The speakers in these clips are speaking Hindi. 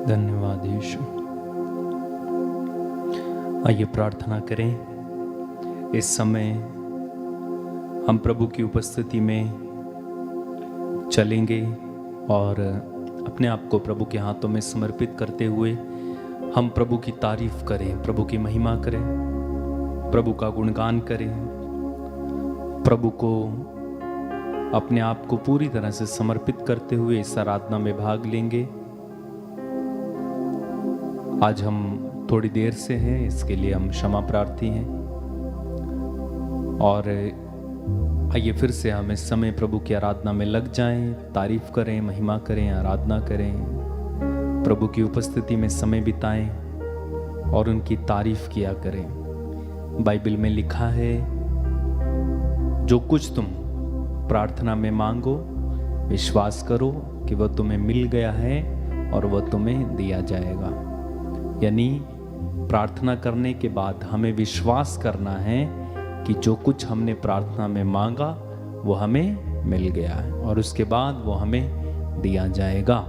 धन्यवाद यीशु। आइए प्रार्थना करें। इस समय हम प्रभु की उपस्थिति में चलेंगे और अपने आप को प्रभु के हाथों में समर्पित करते हुए हम प्रभु की तारीफ करें, प्रभु की महिमा करें, प्रभु का गुणगान करें, प्रभु को अपने आप को पूरी तरह से समर्पित करते हुए इस आराधना में भाग लेंगे। आज हम थोड़ी देर से हैं, इसके लिए हम क्षमा प्रार्थी हैं। और आइए फिर से हम इस समय प्रभु की आराधना में लग जाएं, तारीफ करें, महिमा करें, आराधना करें, प्रभु की उपस्थिति में समय बिताएं और उनकी तारीफ किया करें। बाइबल में लिखा है, जो कुछ तुम प्रार्थना में मांगो विश्वास करो कि वह तुम्हें मिल गया है और वह तुम्हें दिया जाएगा। यानी प्रार्थना करने के बाद हमें विश्वास करना है कि जो कुछ हमने प्रार्थना में मांगा वो हमें मिल गया है और उसके बाद वो हमें दिया जाएगा।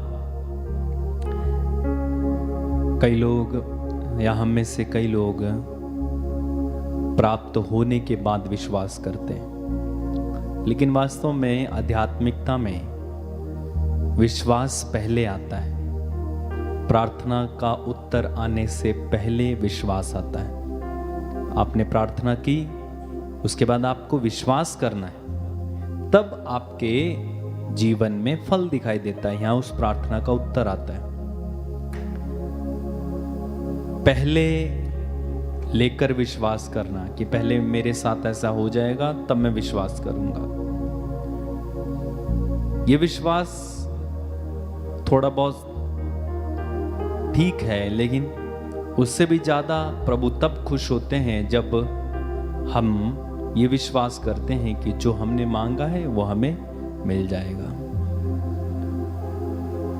कई लोग या हम में से कई लोग प्राप्त होने के बाद विश्वास करते हैं, लेकिन वास्तव में आध्यात्मिकता में विश्वास पहले आता है। प्रार्थना का उत्तर आने से पहले विश्वास आता है। आपने प्रार्थना की, उसके बाद आपको विश्वास करना है, तब आपके जीवन में फल दिखाई देता है। यहां उस प्रार्थना का उत्तर आता है। पहले लेकर विश्वास करना कि पहले मेरे साथ ऐसा हो जाएगा तब मैं विश्वास करूंगा। ये विश्वास थोड़ा बहुत ठीक है, लेकिन उससे भी ज्यादा प्रभु तब खुश होते हैं जब हम ये विश्वास करते हैं कि जो हमने मांगा है वो हमें मिल जाएगा।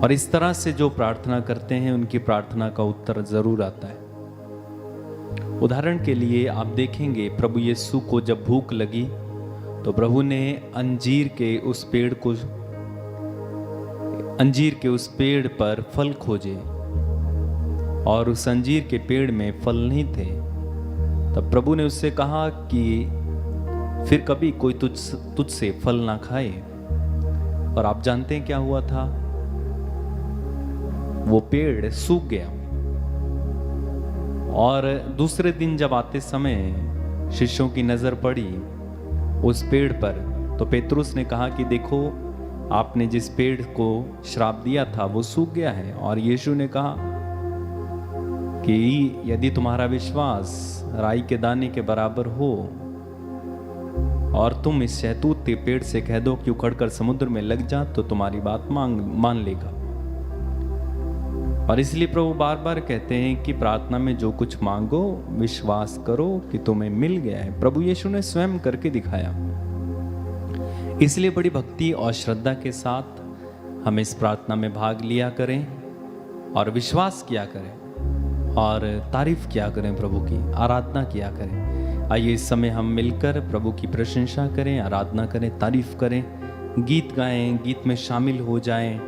और इस तरह से जो प्रार्थना करते हैं उनकी प्रार्थना का उत्तर जरूर आता है। उदाहरण के लिए आप देखेंगे, प्रभु यीशु को जब भूख लगी तो प्रभु ने अंजीर के उस पेड़ पर फल खोजे और उस अंजीर के पेड़ में फल नहीं थे। तब प्रभु ने उससे कहा कि फिर कभी कोई तुझसे फल ना खाए। और आप जानते हैं क्या हुआ था? वो पेड़ सूख गया। और दूसरे दिन जब आते समय शिष्यों की नजर पड़ी उस पेड़ पर, तो पेतरुस ने कहा कि देखो, आपने जिस पेड़ को श्राप दिया था वो सूख गया है। और यीशु ने कहा कि यदि तुम्हारा विश्वास राई के दाने के बराबर हो और तुम इस शहतूत के पेड़ से कह दो कि उखड़कर समुद्र में लग जा, तो तुम्हारी बात मान लेगा। और इसलिए प्रभु बार बार कहते हैं कि प्रार्थना में जो कुछ मांगो विश्वास करो कि तुम्हें मिल गया है। प्रभु यीशु ने स्वयं करके दिखाया। इसलिए बड़ी भक्ति और श्रद्धा के साथ हम इस प्रार्थना में भाग लिया करें और विश्वास किया करें और तारीफ किया करें, प्रभु की आराधना किया करें। आइए इस समय हम मिलकर प्रभु की प्रशंसा करें, आराधना करें, तारीफ करें, गीत गाएं, गीत में शामिल हो जाएं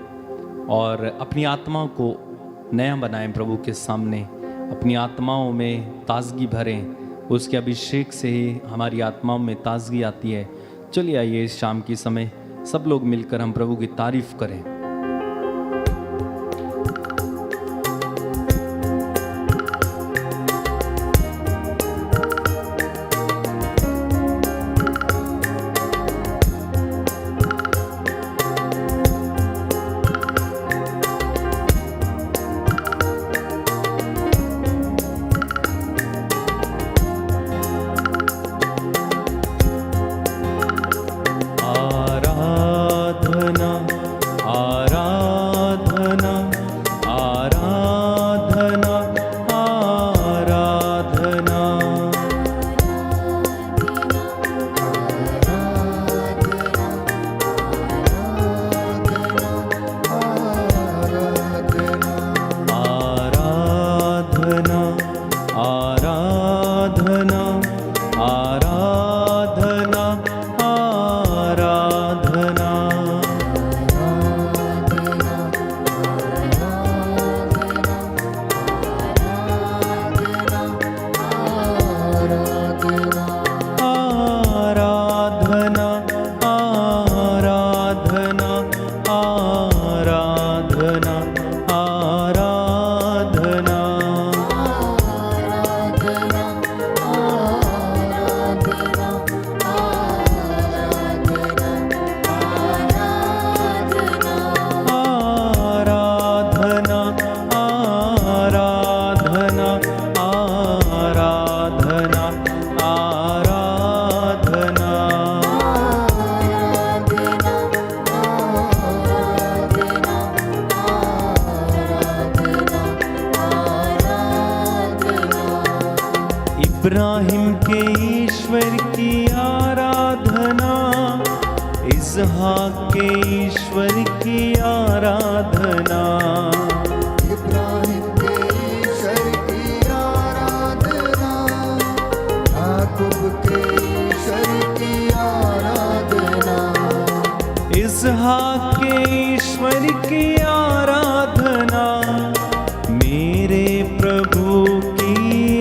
और अपनी आत्माओं को नया बनाएं। प्रभु के सामने अपनी आत्माओं में ताजगी भरें। उसके अभिषेक से ही हमारी आत्माओं में ताजगी आती है। चलिए आइए इस शाम के समय सब लोग मिलकर हम प्रभु की तारीफ करें। इब्राहिम के ईश्वर की आराधना, इसहाक के ईश्वर की आराधना, इब्राहिम के ईश्वर की आराधना, याकूब के ईश्वर की आराधना, इसहाक के ईश्वर की आराधना, मेरे प्रभु की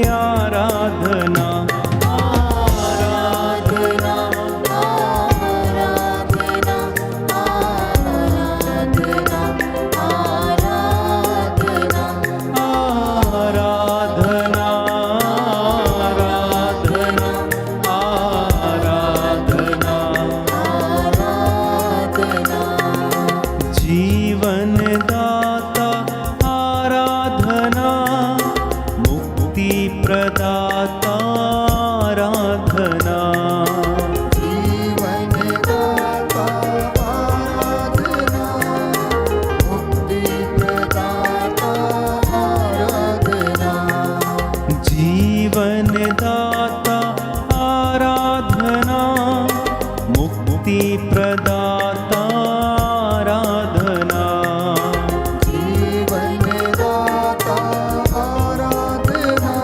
आराधना। आराधना, आराधना, आराधना, आराधना, आराधना, आराधना, आराधना, जीवन दाता आराधना, मुक्ति प्रदाता आराधना, जीवन दाता आराधना, मुक्ति प्रदाता आराधना, जीवन दाता आराधना, मुक्ति प्रदाता आराधना, जीवन दाता आराधना,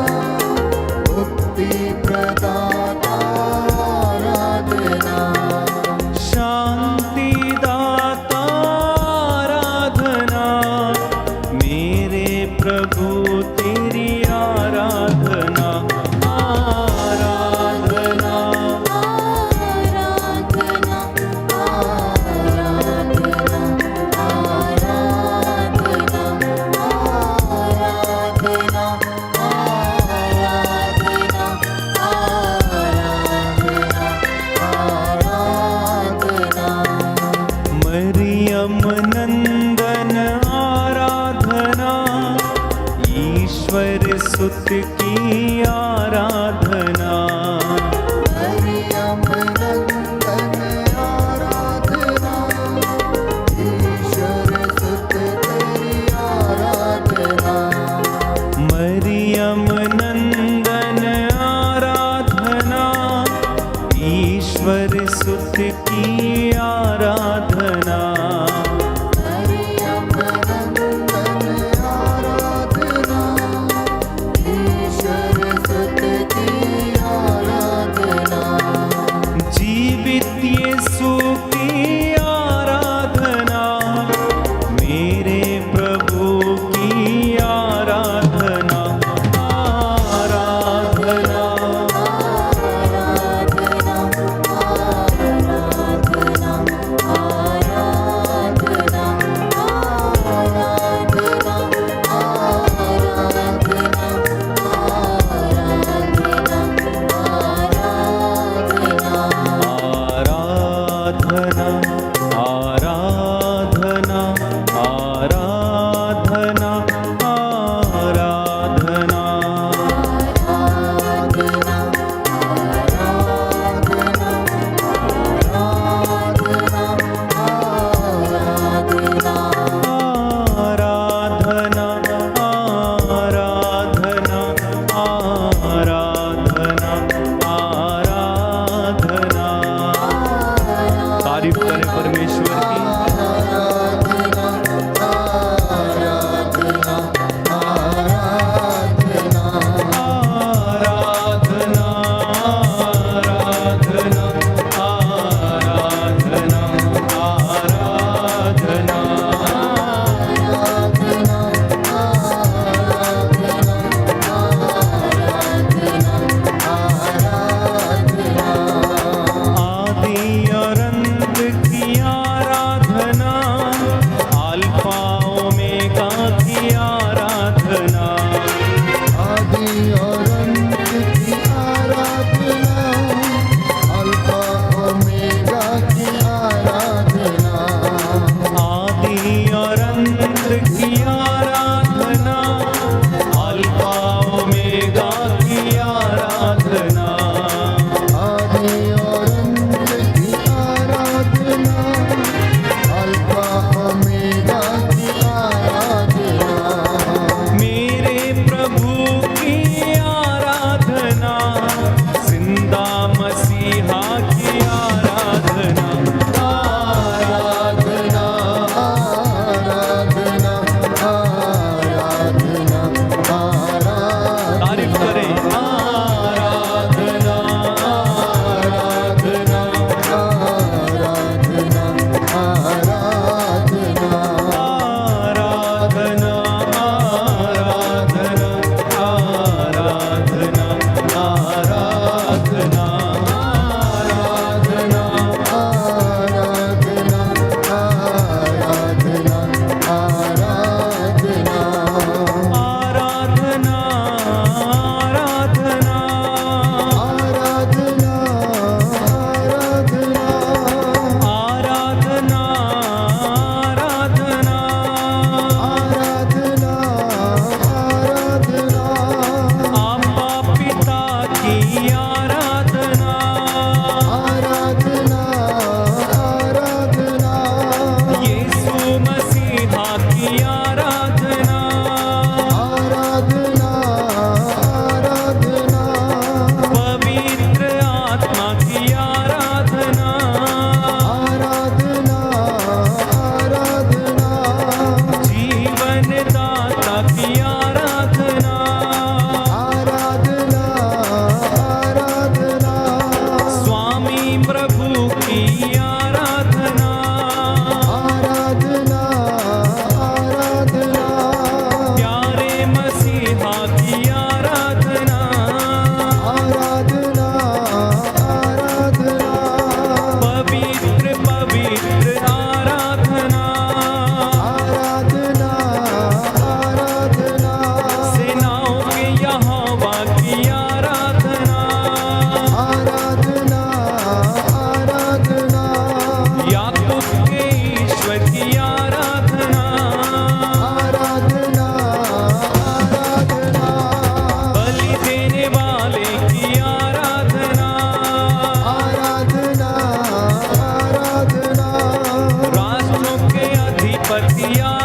मुक्ति प्रदाता आराधना, शांति दाता आराधना, मेरे प्रभु तेरी आराधना, आराधना, आराधना, आराधना, आराधना, आराधना, आराधना, आराधना, मरियम नंदन आराधना, ईश्वर सुत की आराधना, मरियम नंदन आराधना, ईश्वर सुत तेरी आराधना, मरियम नंदन आराधना, ईश्वर सुत की आराधना, मरियम नंदन आराधना, ईश्वर सुत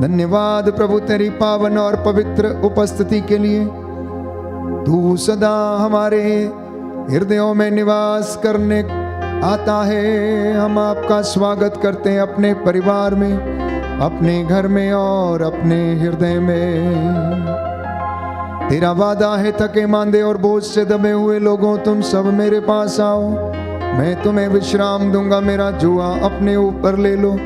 धन्यवाद प्रभु तेरी पावन और पवित्र उपस्थिति के लिए। तू सदा हमारे हृदयों में निवास करने आता है। हम आपका स्वागत करते हैं अपने परिवार में, अपने घर में और अपने हृदय में। तेरा वादा है, थके मांदे और बोझ से दबे हुए लोगों, तुम सब मेरे पास आओ, मैं तुम्हें विश्राम दूंगा। मेरा जुआ अपने ऊपर ले लो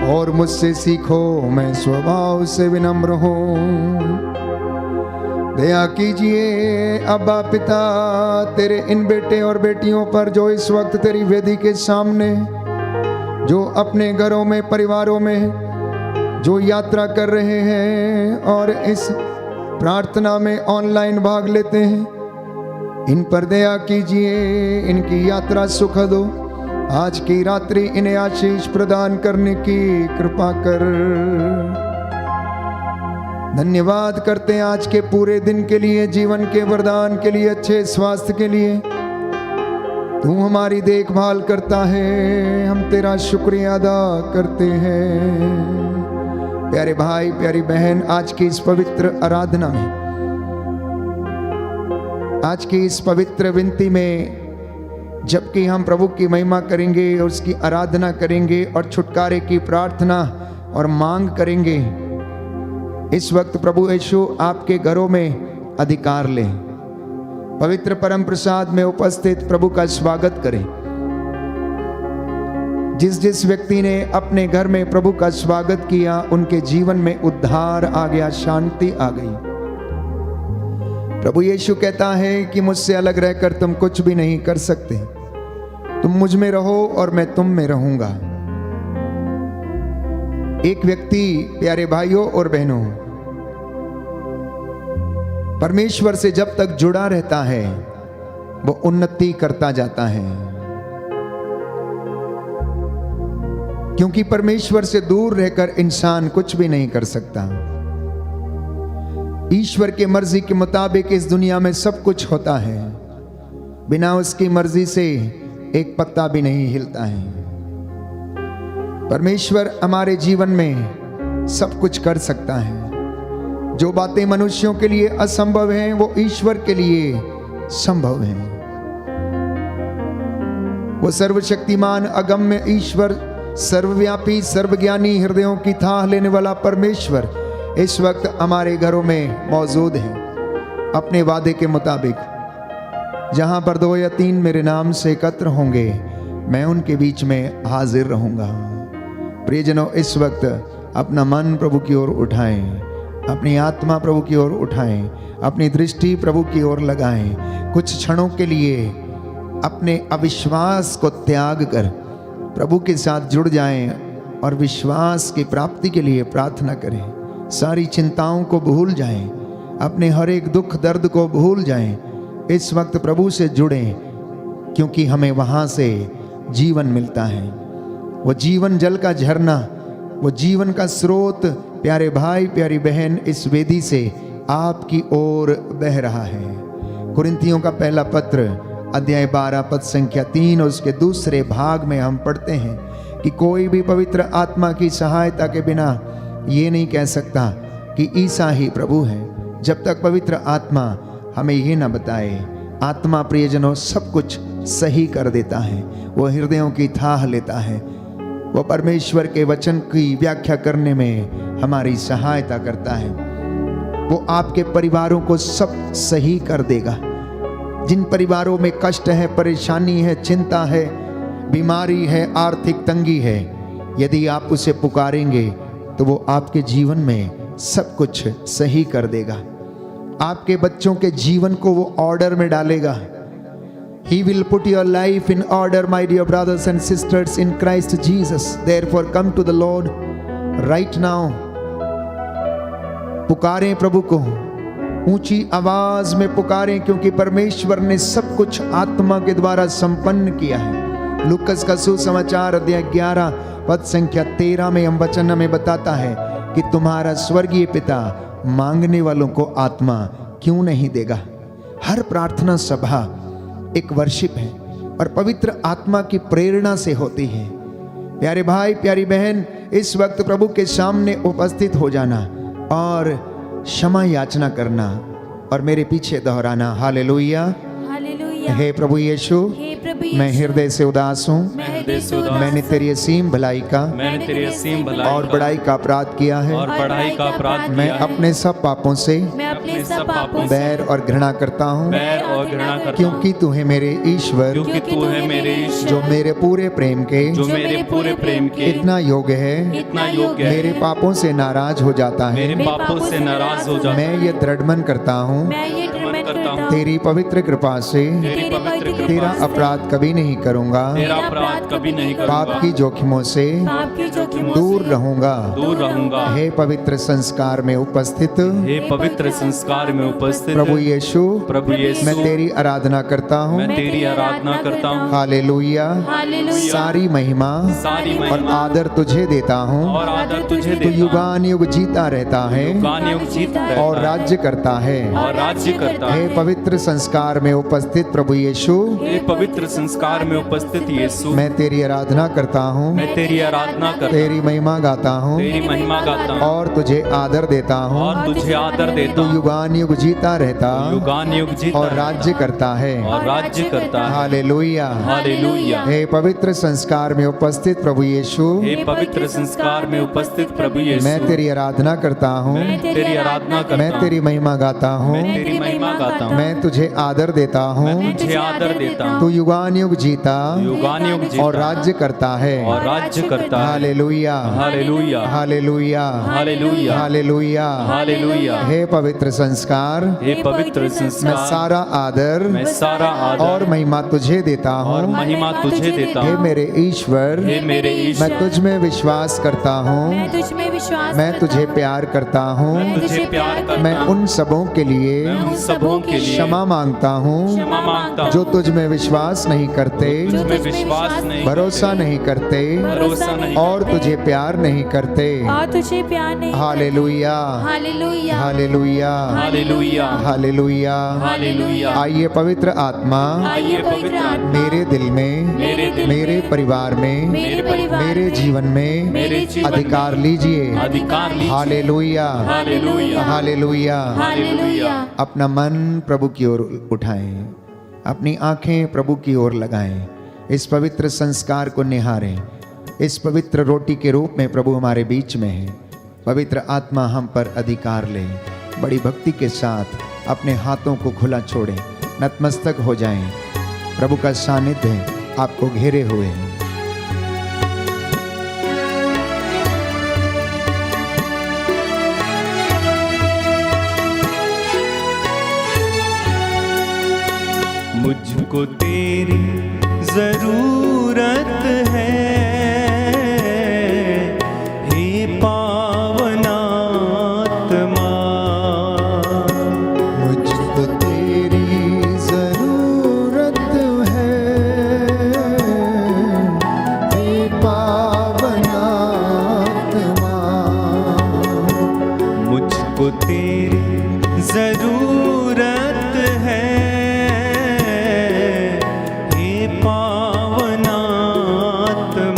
और मुझसे सीखो, मैं स्वभाव से विनम्र हूँ। दया कीजिए अब्बा पिता तेरे इन बेटे और बेटियों पर जो इस वक्त तेरी वेदी के सामने, जो अपने घरों में, परिवारों में जो यात्रा कर रहे हैं और इस प्रार्थना में ऑनलाइन भाग लेते हैं, इन पर दया कीजिए, इनकी यात्रा सुखद हो। आज की रात्रि इन्हें आशीष प्रदान करने की कृपा कर। धन्यवाद करते हैं आज के पूरे दिन के लिए, जीवन के वरदान के लिए, अच्छे स्वास्थ्य के लिए। तू हमारी देखभाल करता है, हम तेरा शुक्रिया अदा करते हैं। प्यारे भाई, प्यारी बहन, आज की इस पवित्र आराधना में, आज की इस पवित्र विनती में, जबकि हम प्रभु की महिमा करेंगे, उसकी आराधना करेंगे और छुटकारे की प्रार्थना और मांग करेंगे, इस वक्त प्रभु यीशु आपके घरों में अधिकार लें। पवित्र परम प्रसाद में उपस्थित प्रभु का स्वागत करें। जिस जिस व्यक्ति ने अपने घर में प्रभु का स्वागत किया, उनके जीवन में उद्धार आ गया, शांति आ गई। प्रभु यीशु कहता है कि मुझसे अलग रहकर तुम कुछ भी नहीं कर सकते। तुम मुझ में रहो और मैं तुम में रहूंगा। एक व्यक्ति, प्यारे भाइयों और बहनों, परमेश्वर से जब तक जुड़ा रहता है वो उन्नति करता जाता है, क्योंकि परमेश्वर से दूर रहकर इंसान कुछ भी नहीं कर सकता। ईश्वर की मर्जी के मुताबिक इस दुनिया में सब कुछ होता है, बिना उसकी मर्जी से एक पत्ता भी नहीं हिलता है। परमेश्वर हमारे जीवन में सब कुछ कर सकता है। जो बातें मनुष्यों के लिए असंभव हैं, वो ईश्वर के लिए संभव हैं। वो सर्वशक्तिमान, अगम्य ईश्वर, सर्वव्यापी, सर्वज्ञानी, हृदयों की थाह लेने वाला परमेश्वर इस वक्त हमारे घरों में मौजूद है। अपने वादे के मुताबिक जहां पर 2 या 3 मेरे नाम से एकत्र होंगे, मैं उनके बीच में हाजिर रहूंगा। प्रियजनों, इस वक्त अपना मन प्रभु की ओर उठाएं, अपनी आत्मा प्रभु की ओर उठाएं, अपनी दृष्टि प्रभु की ओर लगाएं। कुछ क्षणों के लिए अपने अविश्वास को त्याग कर प्रभु के साथ जुड़ जाएं और विश्वास की प्राप्ति के लिए प्रार्थना करें। सारी चिंताओं को भूल जाएं, अपने हर एक दुख दर्द को भूल जाएं। इस वक्त प्रभु से जुड़ें, क्योंकि हमें वहां से जीवन मिलता है। वो जीवन जल का झरना, वो जीवन का स्रोत, प्यारे भाई, प्यारी बहन, इस वेदी से आपकी ओर बह रहा है। कुरिन्थियों का पहला पत्र अध्याय 12 पद संख्या 3 और उसके दूसरे भाग में हम पढ़ते हैं कि कोई भी पवित्र आत्मा की सहायता के बिना ये नहीं कह सकता कि ईसा ही प्रभु है, जब तक पवित्र आत्मा हमें ये ना बताए। आत्मा, प्रियजनों, सब कुछ सही कर देता है। वो हृदयों की थाह लेता है। वो परमेश्वर के वचन की व्याख्या करने में हमारी सहायता करता है। वो आपके परिवारों को सब सही कर देगा। जिन परिवारों में कष्ट है, परेशानी है, चिंता है, बीमारी है, आर्थिक तंगी है, यदि आप उसे पुकारेंगे तो वो आपके जीवन में सब कुछ सही कर देगा। आपके बच्चों के जीवन को वो ऑर्डर में डालेगा। He will put your life in order, my dear brothers and sisters in Christ Jesus. Therefore, come to the Lord right now. पुकारें प्रभु को, ऊंची आवाज में पुकारें, क्योंकि परमेश्वर ने सब कुछ आत्मा के द्वारा संपन्न किया है। लूकस का सुसमाचार अध्याय 11 पद संख्या 13 में हम वचन हमें बताता है कि तुम्हारा स्वर्गीय पिता मांगने वालों को आत्मा क्यों नहीं देगा। हर प्रार्थना सभा एक वर्शिप है और पवित्र आत्मा की प्रेरणा से होती है। प्यारे भाई प्यारी बहन, इस वक्त प्रभु के सामने उपस्थित हो जाना और क्षमा याचना करना और मेरे पीछे दोहराना, हालेलुया। हालेलुया। हे प्रभु यीशु, हे प्रभु यीशु, मैं हृदय से उदास हूँ। मैं हृदय से उदास मैंने तेरी असीम भलाई का मैंने तेरी असीम भलाई और बड़ाई का अपराध किया है। और बड़ाई का अपराध मैं किया है। अपने सब पापों से मैं अपने सब पापों से बैर और घृणा करता हूँ, बैर और घृणा करता हूँ, क्योंकि तू है मेरे ईश्वर, क्योंकि तू है मेरे ईश्वर, जो मेरे पूरे प्रेम के जो मेरे पूरे प्रेम के इतना योग्य है, इतना योग्य है, मेरे पापों से नाराज हो जाता है। मेरे पापों से नाराज हो जाता है। मैं ये दृढ़ मन करता हूँ, मैं ये दृढ़ करता हूँ, तेरी पवित्र कृपा से तेरी पवित्र कृपा तेरा से अपराध कभी नहीं करूँगा, तेरा अपराध कभी नहीं पाप करूंगा, की जोखिमों से पाप की जोखिमों दूर से रहूंगा। दूर रहूंगा। हे पवित्र संस्कार में उपस्थित हे पवित्र संस्कार में उपस्थित प्रभु यीशु, प्रभु यीशु, मैं तेरी आराधना करता हूँ। मैं तेरी आराधना करता हूँ। हालेलुया। हालेलुया। सारी महिमा सारी और महिमा आदर तुझे देता हूँ। और आदर तुझे तू देता हूँ। युगान युग जीता रहता है युगान युग जीता रहता और है राज्य करता है। और राज्य करता हे है। पवित्र संस्कार में उपस्थित प्रभु यीशु, हे पवित्र संस्कार में उपस्थित यीशु, मैं तेरी आराधना करता हूँ, मैं तेरी आराधना करता हूँ, तेरी महिमा गाता हूँ तेरी महिमा गाता हूँ और तुझे आदर देता हूँ। और तुझे आदर देता तू हूँ। युगान युग जीता रहता युगान युग जीता और रहता राज्य करता है। और राज्य करता है। हालेलुया। हालेलुया। हे पवित्र संस्कार में उपस्थित प्रभु यीशु, हे पवित्र संस्कार में उपस्थित प्रभु यीशु, मैं तेरी आराधना करता हूँ, मैं तेरी आराधना करता मैं हूँ, तेरी महिमा गाता हूँ, मैं तेरी महिमा गाता हूँ, मैं तुझे आदर देता हूँ। मैं तुझे आदर देता हूँ। तू युगान युग जीता युगान युग जीता और राज्य करता है। और राज्य करता है। Hallelujah. Hallelujah. Hallelujah. Hallelujah. Hallelujah. Hallelujah. हे पवित्र संस्कार, हे पवित्र मैं संस्कार, सारा आदर मैं सारा आदर और महिमा तुझे देता और हूँ। महिमा तुझे देता हे हूँ। मेरे ईश्वर, हे मेरे मैं ईश्वर, तुझ में विश्वास करता हूँ, मैं तुझ में विश्वास मैं करता तुझे हूँ, प्यार करता हूँ। मैं तुझे प्यार करता मैं हूँ। उन सबों के लिए मैं उन सबों के लिए क्षमा मांगता हूँ क्षमा मांगता हूँ जो तुझ में विश्वास नहीं करते, तुझमें विश्वास नहीं भरोसा नहीं करते भरोसा नहीं और तुझे प्यार नहीं करते। और तुझे प्यार नहीं hallelujah. Hallelujah. Hallelujah. Hallelujah. Hallelujah. Hallelujah. आइए पवित्र आत्मा आइए पवित्र आत्मा मेरे दिल में, मेरे दिल मेरे परिवार में, मेरे परिवार मेरे में, जीवन में मेरे जीवन में अधिकार लीजिए। अधिकार लीजिए। हालेलुया। हालेलुया। हालेलुया। हालेलुया। अपना मन प्रभु की ओर उठाएं, अपनी आंखें प्रभु की ओर लगाएं, इस पवित्र संस्कार को निहारें। इस पवित्र रोटी के रूप में प्रभु हमारे बीच में है। पवित्र आत्मा हम पर अधिकार ले। बड़ी भक्ति के साथ अपने हाथों को खुला छोड़ें, नतमस्तक हो जाएं। प्रभु का सानिध्य आपको घेरे हुए है। मुझको तेरी जरूरत है, हे पावन आत्मा। मुझको तेरी जरूरत है, हे पावन आत्मा। मुझको तेरी जरूरत है, हे पावन आत्मा।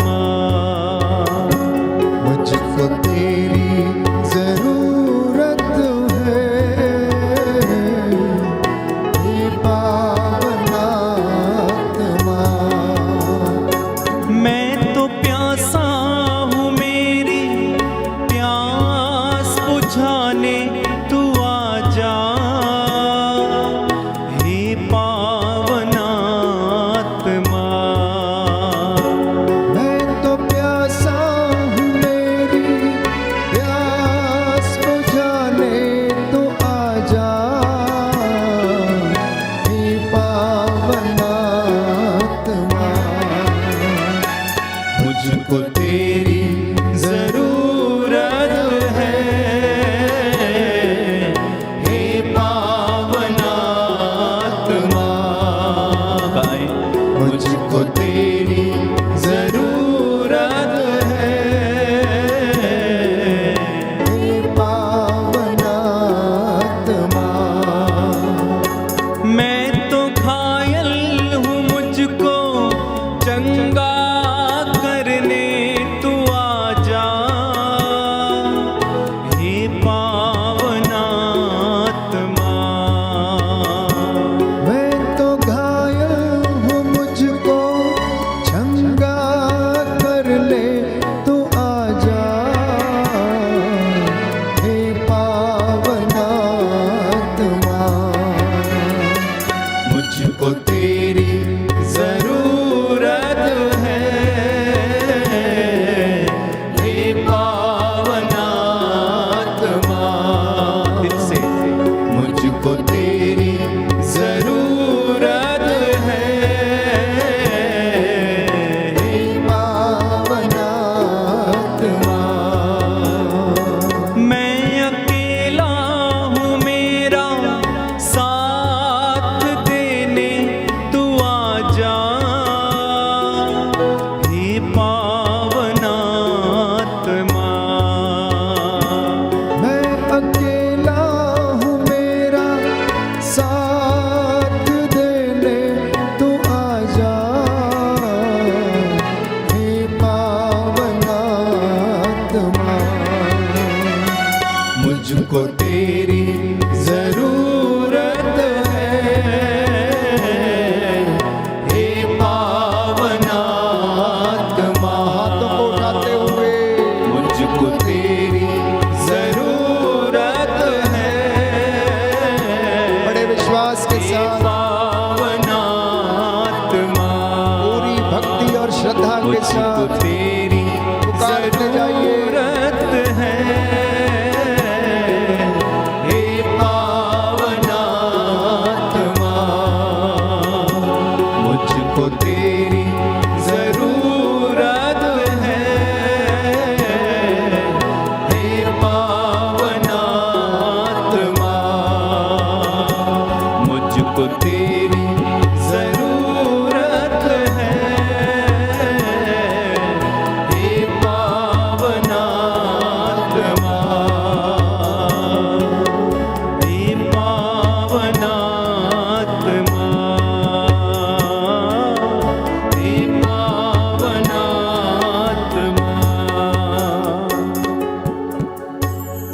मुझको तेरी जरूरत है, हे पावनात्मा। हाथों को उठाते हुए मुझको तेरी जरूरत है, बड़े विश्वास के साथ पावनात्मा, पूरी भक्ति और श्रद्धा के मुझको साथ तेरी पुकारते जाइए। जरूरत है, हे पावनात्मा, मुझको तेरी जरूरत है, हे पावनात्मा, मुझको तेरी जरूरत है, हे पावनात्मा, हे पावनात्मा, हे पावनात्मा।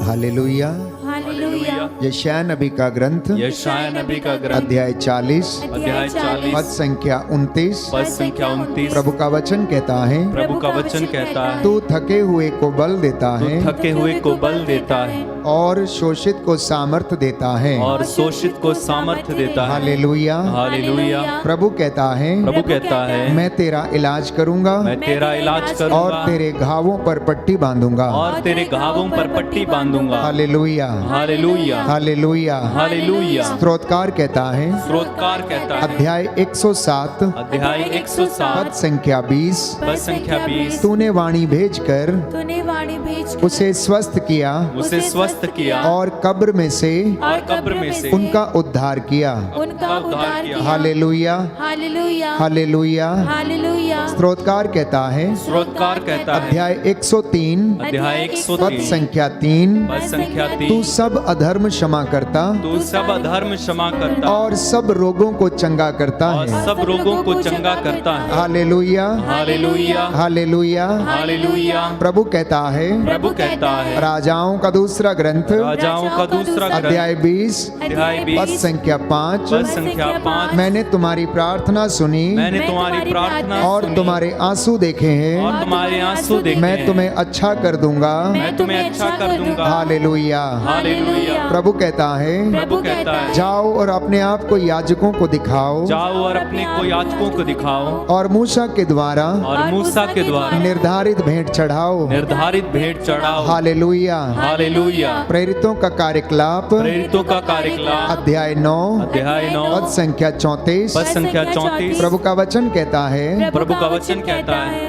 हालेलुया। हालेलुया। यशायाह नबी का ग्रंथ यशायाह नबी का ग्रंथ अध्याय 40 अध्याय 40 पद संख्या 29 पद संख्या 29। प्रभु का वचन कहता है, प्रभु का वचन कहता है, तू थके हुए को बल देता तू है थके हुए को बल देता है और शोषित को सामर्थ्य देता है। और शोषित को सामर्थ्य देता है। हालेलुया। हालेलुया। प्रभु कहता है, प्रभु कहता है, मैं तेरा इलाज करूंगा मैं तेरा इलाज और करूंगा तेरे घावों पर पट्टी बांधूंगा। और तेरे घावों पर पट्टी बांधूंगा। हालेलुया। हालेलुया। हालेलुया। हालेलुया। स्तोत्रकार कहता है, स्रोतकार कहता है, अध्याय 107 अध्याय पद 107 संख्या 20 पद संख्या 20। तूने वाणी भेजकर तूने वाणी भेज उसे स्वस्थ किया उसे स्वस्थ किया और कब्र में से और कब्र में से उनका उद्धार किया। उनका उद्धार किया। हालेलुया। हालेलुया। हालेलुया। हालेलुया। स्तोत्रकार कहता है, स्रोतकार कहता है, अध्याय 103 अध्याय पद 103 संख्या 3 पद संख्या तू 3। सब अधर्म क्षमा करता तू सब अधर्म क्षमा करता और सब रोगों को चंगा करता और है। सब रोगों को चंगा करता है। हालेलुया। हालेलुया। हालेलुया। हालेलुया। प्रभु कहता है, प्रभु कहता है, राजाओं का दूसरा ग्रंथ राजाओं का दूसरा ग्रंथ अध्याय 20 अध्याय पद 20 संख्या 5 पद संख्या 5। मैंने तुम्हारी प्रार्थना सुनी मैंने तुम्हारी प्रार्थना और सुनी तुम्हारे आंसू देखे हैं। और तुम्हारे आंसू देखे मैं हैं। तुम्हें अच्छा कर दूंगा। मैं तुम्हें अच्छा कर दूंगा। हालेलुया। हालेलुया। प्रभु कहता है, प्रभु कहता है, जाओ और अपने आप को याजकों को दिखाओ जाओ और अपने को याजकों को दिखाओ और मूसा के द्वारा और मूसा के द्वारा निर्धारित भेंट चढ़ाओ। निर्धारित भेंट चढ़ाओ। हालेलुया। हालेलुया। प्रेरितों का कार्यकलाप प्रेरितों का कार्यकलाप अध्याय 9 अध्याय 9 पद संख्या 34 पद संख्या 34। प्रभु का वचन कहता है, प्रभु का वचन कहता है,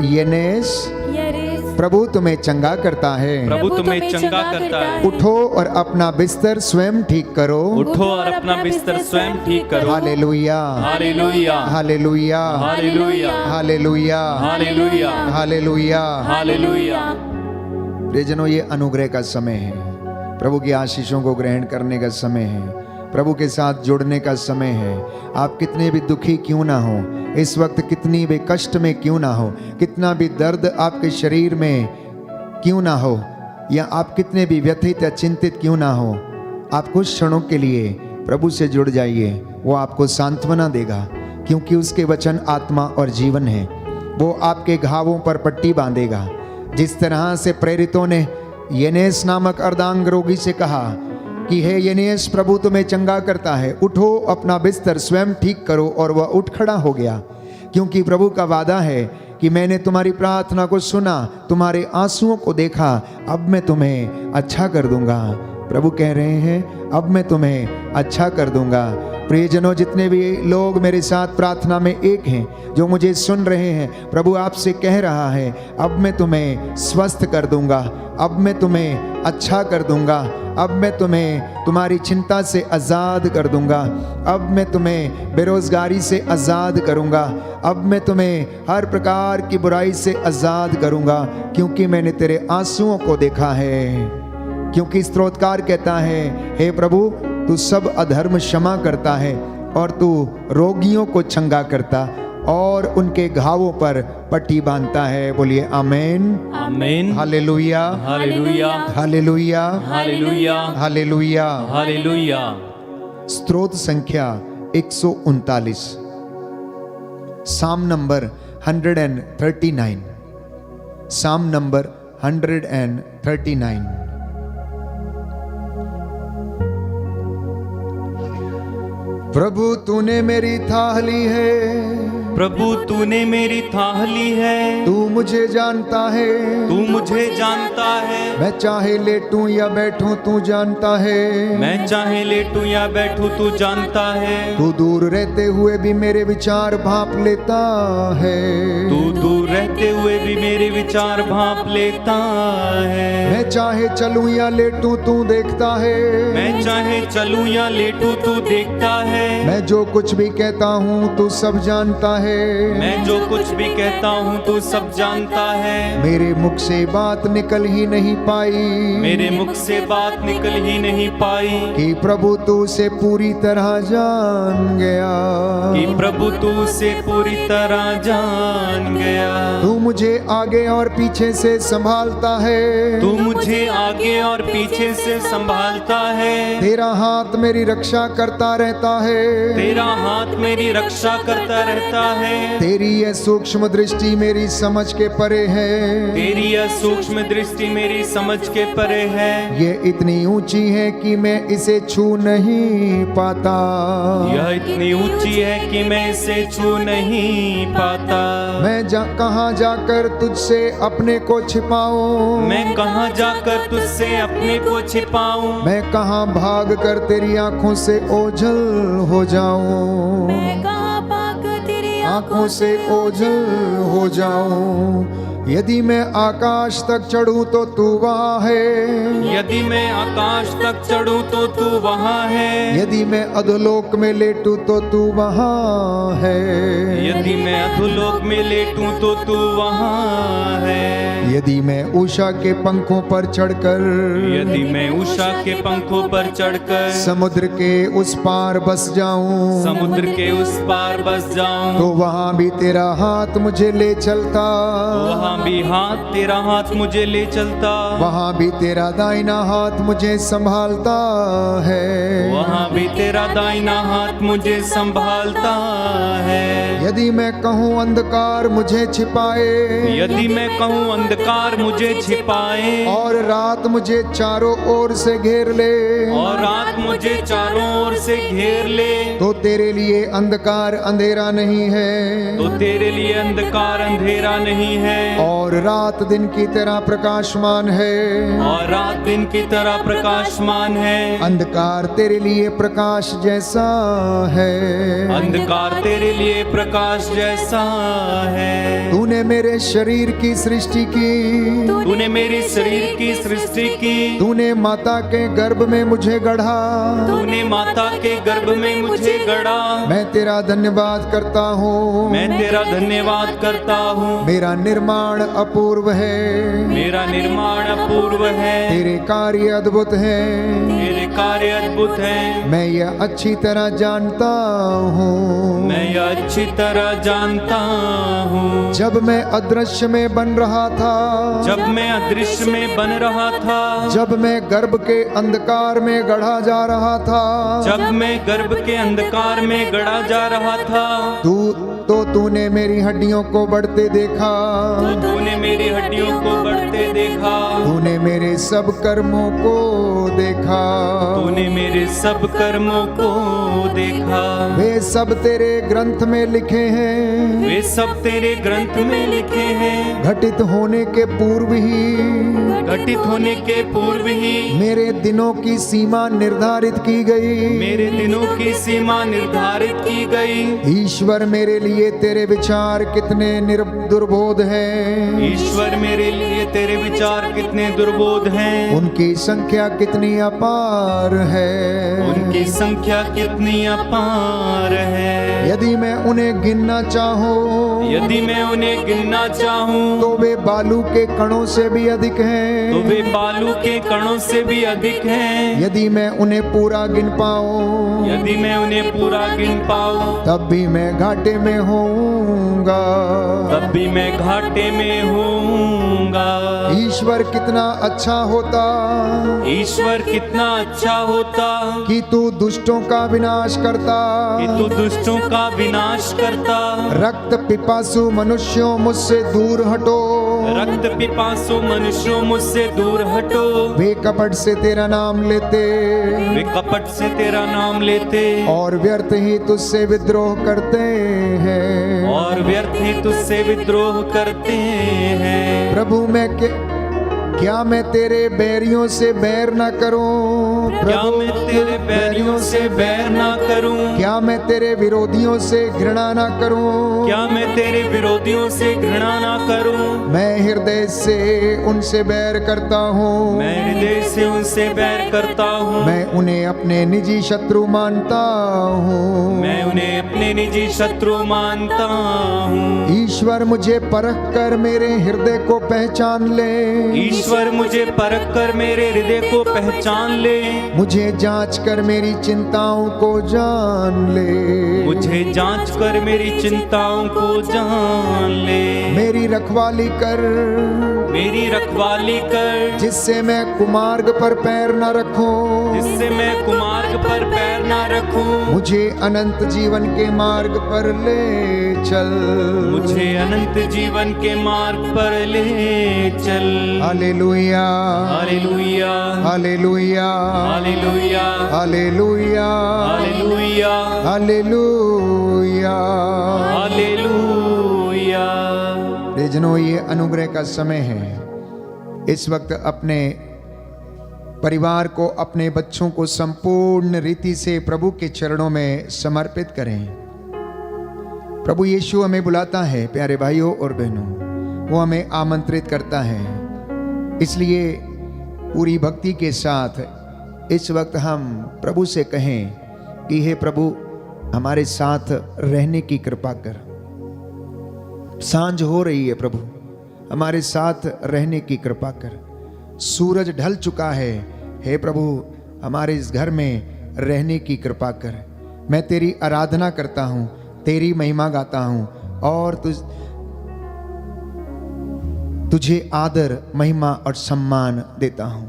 यनेस यरेस प्रभु तुम्हें चंगा करता है। प्रभु तुम्हें चंगा करता है। उठो और अपना बिस्तर स्वयं ठीक करो। उठो और अपना बिस्तर स्वयं ठीक करो। Hallelujah. Hallelujah. Hallelujah. Hallelujah. Hallelujah. Hallelujah. Hallelujah. Hallelujah. प्रियजनों, ये अनुग्रह का समय है, प्रभु की आशीषों को ग्रहण करने का समय है, प्रभु के साथ जुड़ने का समय है। आप कितने भी दुखी क्यों ना हो, इस वक्त कितनी भी कष्ट में क्यों ना हो, कितना भी दर्द आपके शरीर में क्यों ना हो, या आप कितने भी व्यथित या चिंतित क्यों ना हो, आप कुछ क्षणों के लिए प्रभु से जुड़ जाइए। वो आपको सांत्वना देगा, क्योंकि उसके वचन आत्मा और जीवन है। वो आपके घावों पर पट्टी बांधेगा। जिस तरह से प्रेरितों ने यनेस नामक अर्धांग रोगी से कहा कि हे यनेस, प्रभु तुम्हें चंगा करता है, उठो अपना बिस्तर स्वयं ठीक करो, और वह उठ खड़ा हो गया। क्योंकि प्रभु का वादा है कि मैंने तुम्हारी प्रार्थना को सुना, तुम्हारे आंसुओं को देखा, अब मैं तुम्हें अच्छा कर दूंगा। प्रभु कह रहे हैं, अब मैं तुम्हें अच्छा कर दूंगा। प्रियजनों, जितने भी लोग मेरे साथ प्रार्थना में एक हैं, जो मुझे सुन रहे हैं, प्रभु आपसे कह रहा है, अब मैं तुम्हें स्वस्थ कर दूंगा, अब मैं तुम्हें अच्छा कर दूंगा, अब मैं तुम्हें तुम्हारी चिंता से आज़ाद कर दूंगा, अब मैं तुम्हें बेरोजगारी से आज़ाद करूंगा, अब मैं तुम्हें हर प्रकार की बुराई से आज़ाद करूंगा, क्योंकि मैंने तेरे आंसुओं को देखा है। क्योंकि स्तोत्रकार कहता है, हे प्रभु, तू सब अधर्म क्षमा करता है और तू रोगियों को चंगा करता और उनके घावों पर पट्टी बांधता है। बोलिए आमेन, आमीन, hallelujah, hallelujah, hallelujah, hallelujah, hallelujah. Hallelujah. स्तोत्र संख्या 139, साम नंबर 139, साम नंबर 139। प्रभु तूने मेरी थाह ली है, प्रभु तूने मेरी थाह ली है, तू मुझे जानता है, तू मुझे जानता है, मैं चाहे लेटूं या बैठूं तू जानता है, मैं चाहे लेटूं या बैठूं तू जानता है, तू दूर रहते हुए भी मेरे विचार भांप लेता है, तू दूर रहते हुए भी मेरे विचार भांप लेता है, मैं चाहे चलूं या लेटूं तू देखता है, मैं चाहे चलूं या लेटूं तू देखता है, मैं जो कुछ भी कहता हूँ तू सब जानता है, मैं जो कुछ भी कहता हूँ तू सब जानता है, मेरे मुख से बात निकल ही नहीं पाई, मेरे मुख से बात निकल ही नहीं पाई, कि प्रभु तू उसे पूरी तरह जान गया, कि प्रभु तू उसे पूरी तरह जान गया, तू मुझे आगे और पीछे से संभालता है, तू मुझे आगे और पीछे से संभालता है, तेरा हाथ मेरी रक्षा करता रहता है, तेरा हाथ मेरी रक्षा करता रहता है, तेरी यह सूक्ष्म दृष्टि मेरी समझ के परे है, तेरी यह सूक्ष्म दृष्टि मेरी समझ के परे है, ये इतनी ऊंची है कि मैं इसे छू नहीं पाता, यह इतनी ऊंची है कि मैं इसे छू नहीं पाता, मैं कहाँ जाकर तुझसे अपने को छिपाऊं, मैं कहाँ जाकर तुझसे अपने को छिपाऊं, मैं कहाँ भाग कर तेरी आंखों से ओझल हो जाऊं, मैं कहाँ भाग तेरी आंखों से ओझल हो जाऊं, यदि मैं आकाश तक चढ़ूं तो तू वहाँ है, यदि मैं आकाश तक चढ़ूं तो तू वहाँ है, यदि मैं अधोलोक में लेटूं तो तू वहाँ है, यदि मैं अधोलोक में लेटूं तो तू वहाँ है, यदि मैं उषा के पंखों पर चढ़कर, यदि मैं उषा के पंखों पर चढ़कर समुद्र के उस पार बस जाऊं, समुद्र के उस पार बस जाऊं, तो वहाँ भी तेरा हाथ मुझे ले चलता, वहाँ भी हाथ तेरा हाथ मुझे ले चलता, वहाँ भी तेरा दाहिना हाथ मुझे संभालता है, वहाँ भी तेरा दाहिना हाथ मुझे संभालता है, यदि मैं कहूँ अंधकार मुझे छिपाए, यदि मैं कहूँ अंधकार मुझे छिपाए, और रात मुझे चारों ओर से घेर ले, और रात मुझे चारों ओर से घेर ले, तो तेरे लिए अंधकार अंधेरा नहीं है, तो तेरे लिए अंधकार अंधेरा नहीं है, और रात दिन की तरह प्रकाशमान है, और रात दिन की तरह प्रकाशमान है, अंधकार तेरे लिए प्रकाश जैसा है, अंधकार तेरे लिए प्रकाश जैसा है, तूने मेरे शरीर की सृष्टि की, तूने मेरे शरीर की सृष्टि की, तूने माता के गर्भ में मुझे गढ़ा, तूने माता के गर्भ में मुझे गढ़ा, मैं तेरा धन्यवाद करता हूँ, मैं तेरा धन्यवाद करता हूँ, मेरा निर्माण अपूर्व है, मेरा निर्माण अपूर्व है, तेरे कार्य अद्भुत है, तेरे कार्य अद्भुत है, मैं यह अच्छी तरह जानता हूँ, मैं यह अच्छी तरह जानता हूँ, जब मैं अदृश्य में बन रहा था, जब मैं अदृश्य में बन रहा था, जब मैं गर्भ के अंधकार में गढ़ा जा रहा था, जब मैं गर्भ के अंधकार में गढ़ा जा रहा था, तूने मेरी हड्डियों को बढ़ते देखा, तो तूने मेरी हड्डियों को बढ़ते देखा, तूने मेरे सब कर्मों को देखा, तूने मेरे सब कर्मों को देखा, वे सब तेरे ग्रंथ में लिखे हैं, वे सब तेरे ग्रंथ में लिखे हैं, घटित होने के पूर्व ही, घटित होने के पूर्व ही, मेरे दिनों की सीमा निर्धारित की गई, मेरे दिनों की सीमा निर्धारित की गई, ईश्वर मेरे लिए तेरे विचार कितने दुर्बोध हैं, ईश्वर मेरे लिए तेरे विचार कितने दुर्बोध हैं, उनकी संख्या कितनी अपार है, उनकी संख्या कितनी अपार अपार है। यदि मैं उन्हें गिनना चाहूँ, यदि मैं उन्हें गिनना चाहूँ तो वे बालू के कणों से भी अधिक हैं। तो वे बालू के कणों से भी अधिक हैं। यदि मैं उन्हें पूरा गिन पाऊँ, यदि मैं उन्हें पूरा गिन पाऊँ तब भी मैं घाटे में होऊंगा। तब भी मैं घाटे में होऊंगा। ईश्वर कितना अच्छा होता, ईश्वर कितना अच्छा होता कि तू दुष्टों का विनाश करता। कि तू दुष्टों का विनाश करता। रक्त पिपासु मनुष्यों मुझसे दूर हटो। रक्त पिपासु मनुष्यों मुझसे दूर हटो। वे कपट से तेरा नाम लेते वे कपट से तेरा नाम लेते और व्यर्थ ही तुझसे विद्रोह करते हैं। और व्यर्थ ही तुझसे विद्रोह करते हैं। प्रभु क्या मैं तेरे बैरियों से बैर न करूं? क्या मैं तेरे बैरियों से बैर ना करूं? क्या मैं तेरे विरोधियों से घृणा न करूं? क्या मैं तेरे विरोधियों से घृणा ना करूं? मैं हृदय से उनसे बैर करता हूँ। मैं हृदय से उनसे बैर करता हूँ। मैं उन्हें अपने निजी शत्रु मानता हूँ। मैं उन्हें अपने निजी शत्रु मानता हूँ। ईश्वर मुझे परख कर मेरे हृदय को पहचान ले। ईश्वर मुझे परख कर मेरे हृदय को पहचान ले। मुझे जांच कर मेरी चिंताओं को जान ले। मुझे जांच कर मेरी चिंताओं को जान ले। मेरी रखवाली कर, मेरी रखवाली कर, जिससे मैं कुमार्ग पर पैर न रखूं। जिससे मैं कुमार्ग पर पैर ना रखूं। मुझे अनंत जीवन के मार्ग पर ले चल। मुझे अनंत जीवन के मार्ग पर ले चल। Hallelujah, hallelujah, hallelujah, hallelujah, hallelujah, hallelujah, hallelujah. Hallelujah. प्रियजनों, ये अनुग्रह का समय है। इस वक्त अपने परिवार को, अपने बच्चों को संपूर्ण रीति से प्रभु के चरणों में समर्पित करें। प्रभु यीशु हमें बुलाता है प्यारे भाइयों और बहनों, वो हमें आमंत्रित करता है। इसलिए पूरी भक्ति के साथ इस वक्त हम प्रभु से कहें कि हे प्रभु, हमारे साथ रहने की कृपा कर। सांझ हो रही है प्रभु, हमारे साथ रहने की कृपा कर। सूरज ढल चुका है, हे प्रभु हमारे इस घर में रहने की कृपा कर। मैं तेरी आराधना करता हूँ, तेरी महिमा गाता हूँ और तुझे आदर, महिमा और सम्मान देता हूँ।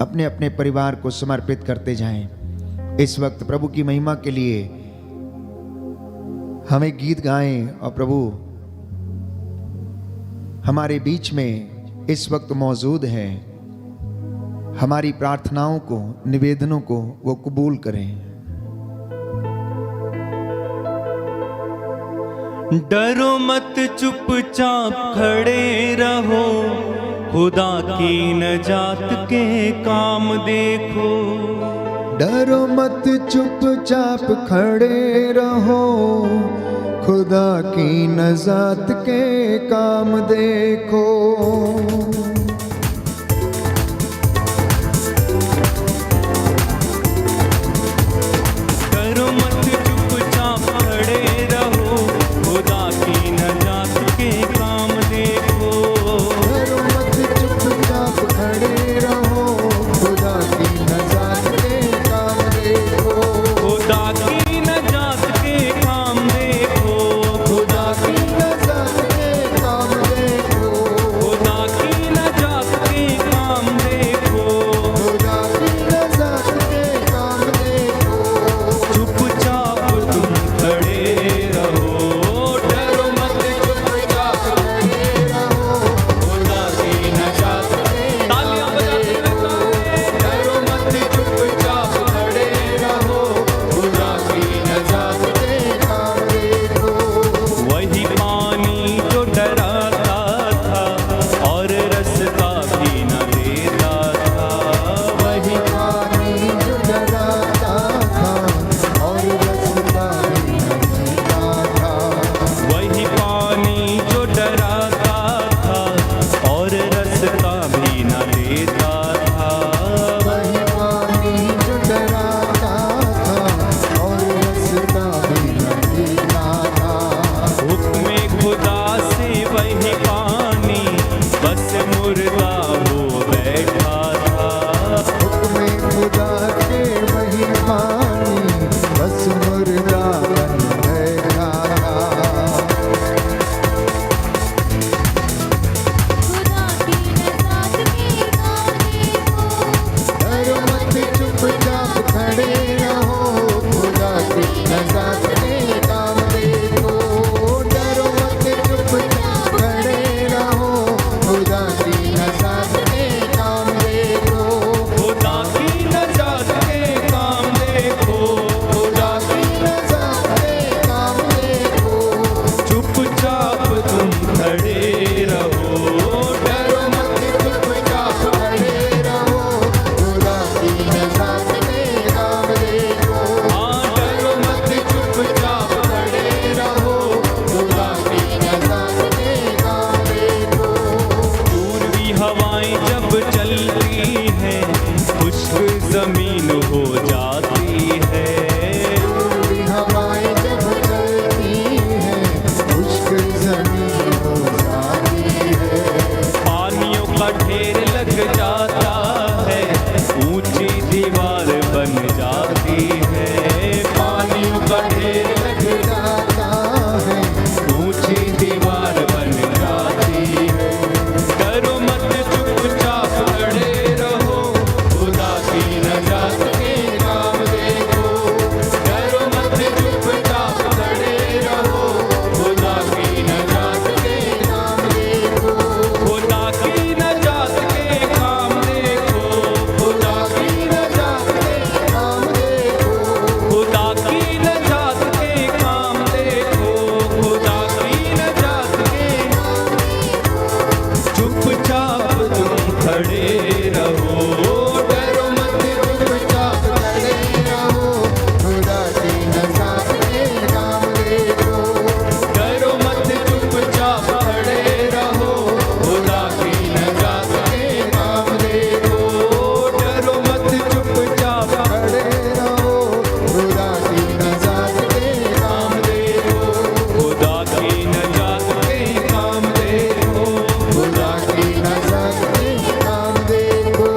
अपने अपने परिवार को समर्पित करते जाएं। इस वक्त प्रभु की महिमा के लिए हमें गीत गाएं और प्रभु हमारे बीच में इस वक्त मौजूद है। हमारी प्रार्थनाओं को, निवेदनों को वो कबूल करें। डरो मत, चुपचाप खड़े रहो, खुदा की नजात के काम देखो। डरो मत, चुपचाप खड़े रहो, खुदा की नजात के काम देखो। डरो मत, चुपचाप खड़े रहो, खुदा की नजात के काम देखो। डरो मत, चुपचाप खड़े रहो, खुदा की नजात के काम देखो। खुदा की नजात के काम देखो। खुदा की नजात के काम देखो। खुदा की न सासने काम देखो, डरो मत चुपचाप खड़े रहो, खुदा की नजात के काम देखो, खुदा की नजात के काम देखो, खुदा की नजात के काम देखो, चुपचाप तुम खड़े रहो, डरो मत चुपचाप खड़े रहो, खुदा की नजात के काम देखो, हाँ डरो मत चुपचाप खड़े रहो, खुदा की नजात के काम देखो। पूर्वी हवाएं जब चलती हैं खुश्क जमीन हो जाती है, पूर्वी हवाएं जब चलती हैं, खुश्क ज़मीन हो जाती है, पानियों का ढेर लग जाता है, ऊंची दीवार बन जाती है, पानियों का ढेर लग जाता है, ऊंची दीवार बन जाती है, डरो मत चुपचाप खड़े रहो, खुदा की नजात के काम देखो, डरो मत चुपचाप खड़े रहो, खुदा की नजात के काम देखो, खुदा की नजात के काम देखो, खुदा की नजात के काम देखो, खुदा की नजात के काम देखो, खुदा की नजात के चुपचाप तुम खड़े रहो, डरो मत चुपचाप खड़े रहो, खुदा की नजात के काम देखो, डरो मत चुपचाप खड़े रहो, खुदा की नजात के काम देखो, डरो मत चुपचाप खड़े रहो, खुदा की नजात के काम देखो, खुदा की नजात के काम देखो, खुदा की नजात के काम देखो।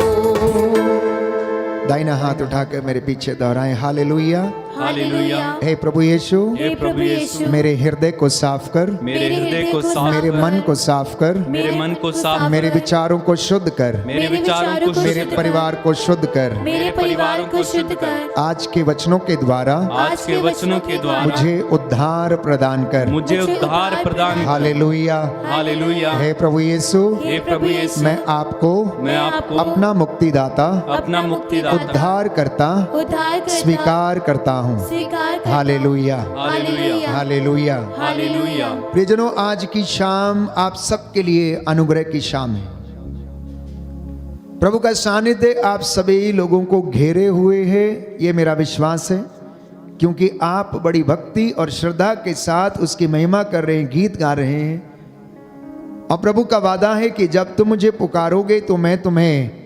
दाहिना हाथ उठाकर मेरे पीछे दोहराएं, हालेलुया। हालेलुया। हे प्रभु यीशु, हे प्रभु यीशु मेरे हृदय को साफ कर, मेरे हृदय को साफ मेरे कर, मन को साफ कर, मेरे मन को साफ मेरे विचारों को शुद्ध कर, मेरे विचारों को मेरे शुद्ध कर, परिवार को शुद्ध कर। मेरे परिवार को शुद्ध कर। आज के वचनों के द्वारा आज के वचनों के द्वारा मुझे उद्धार प्रदान कर। मुझे उद्धार प्रदान कर। हालेलुया। हालेलुया। हे प्रभु यीशु, हे प्रभु यीशु मैं आपको मैं आपको अपना मुक्तिदाता, अपना मुक्तिदाता उद्धार करता उद्धार करता स्वीकार करता हूँ। स्वीकार करता। Hallelujah, hallelujah. हालेलुया। हालेलुया। प्रियजनों, आज की शाम आप सबके लिए अनुग्रह की शाम है। प्रभु का सानिध्य आप सभी लोगों को घेरे हुए है, ये मेरा विश्वास है, क्योंकि आप बड़ी भक्ति और श्रद्धा के साथ उसकी महिमा कर रहे हैं, गीत गा रहे हैं। और प्रभु का वादा है कि जब तुम मुझे पुकारोगे तो मैं तुम्हें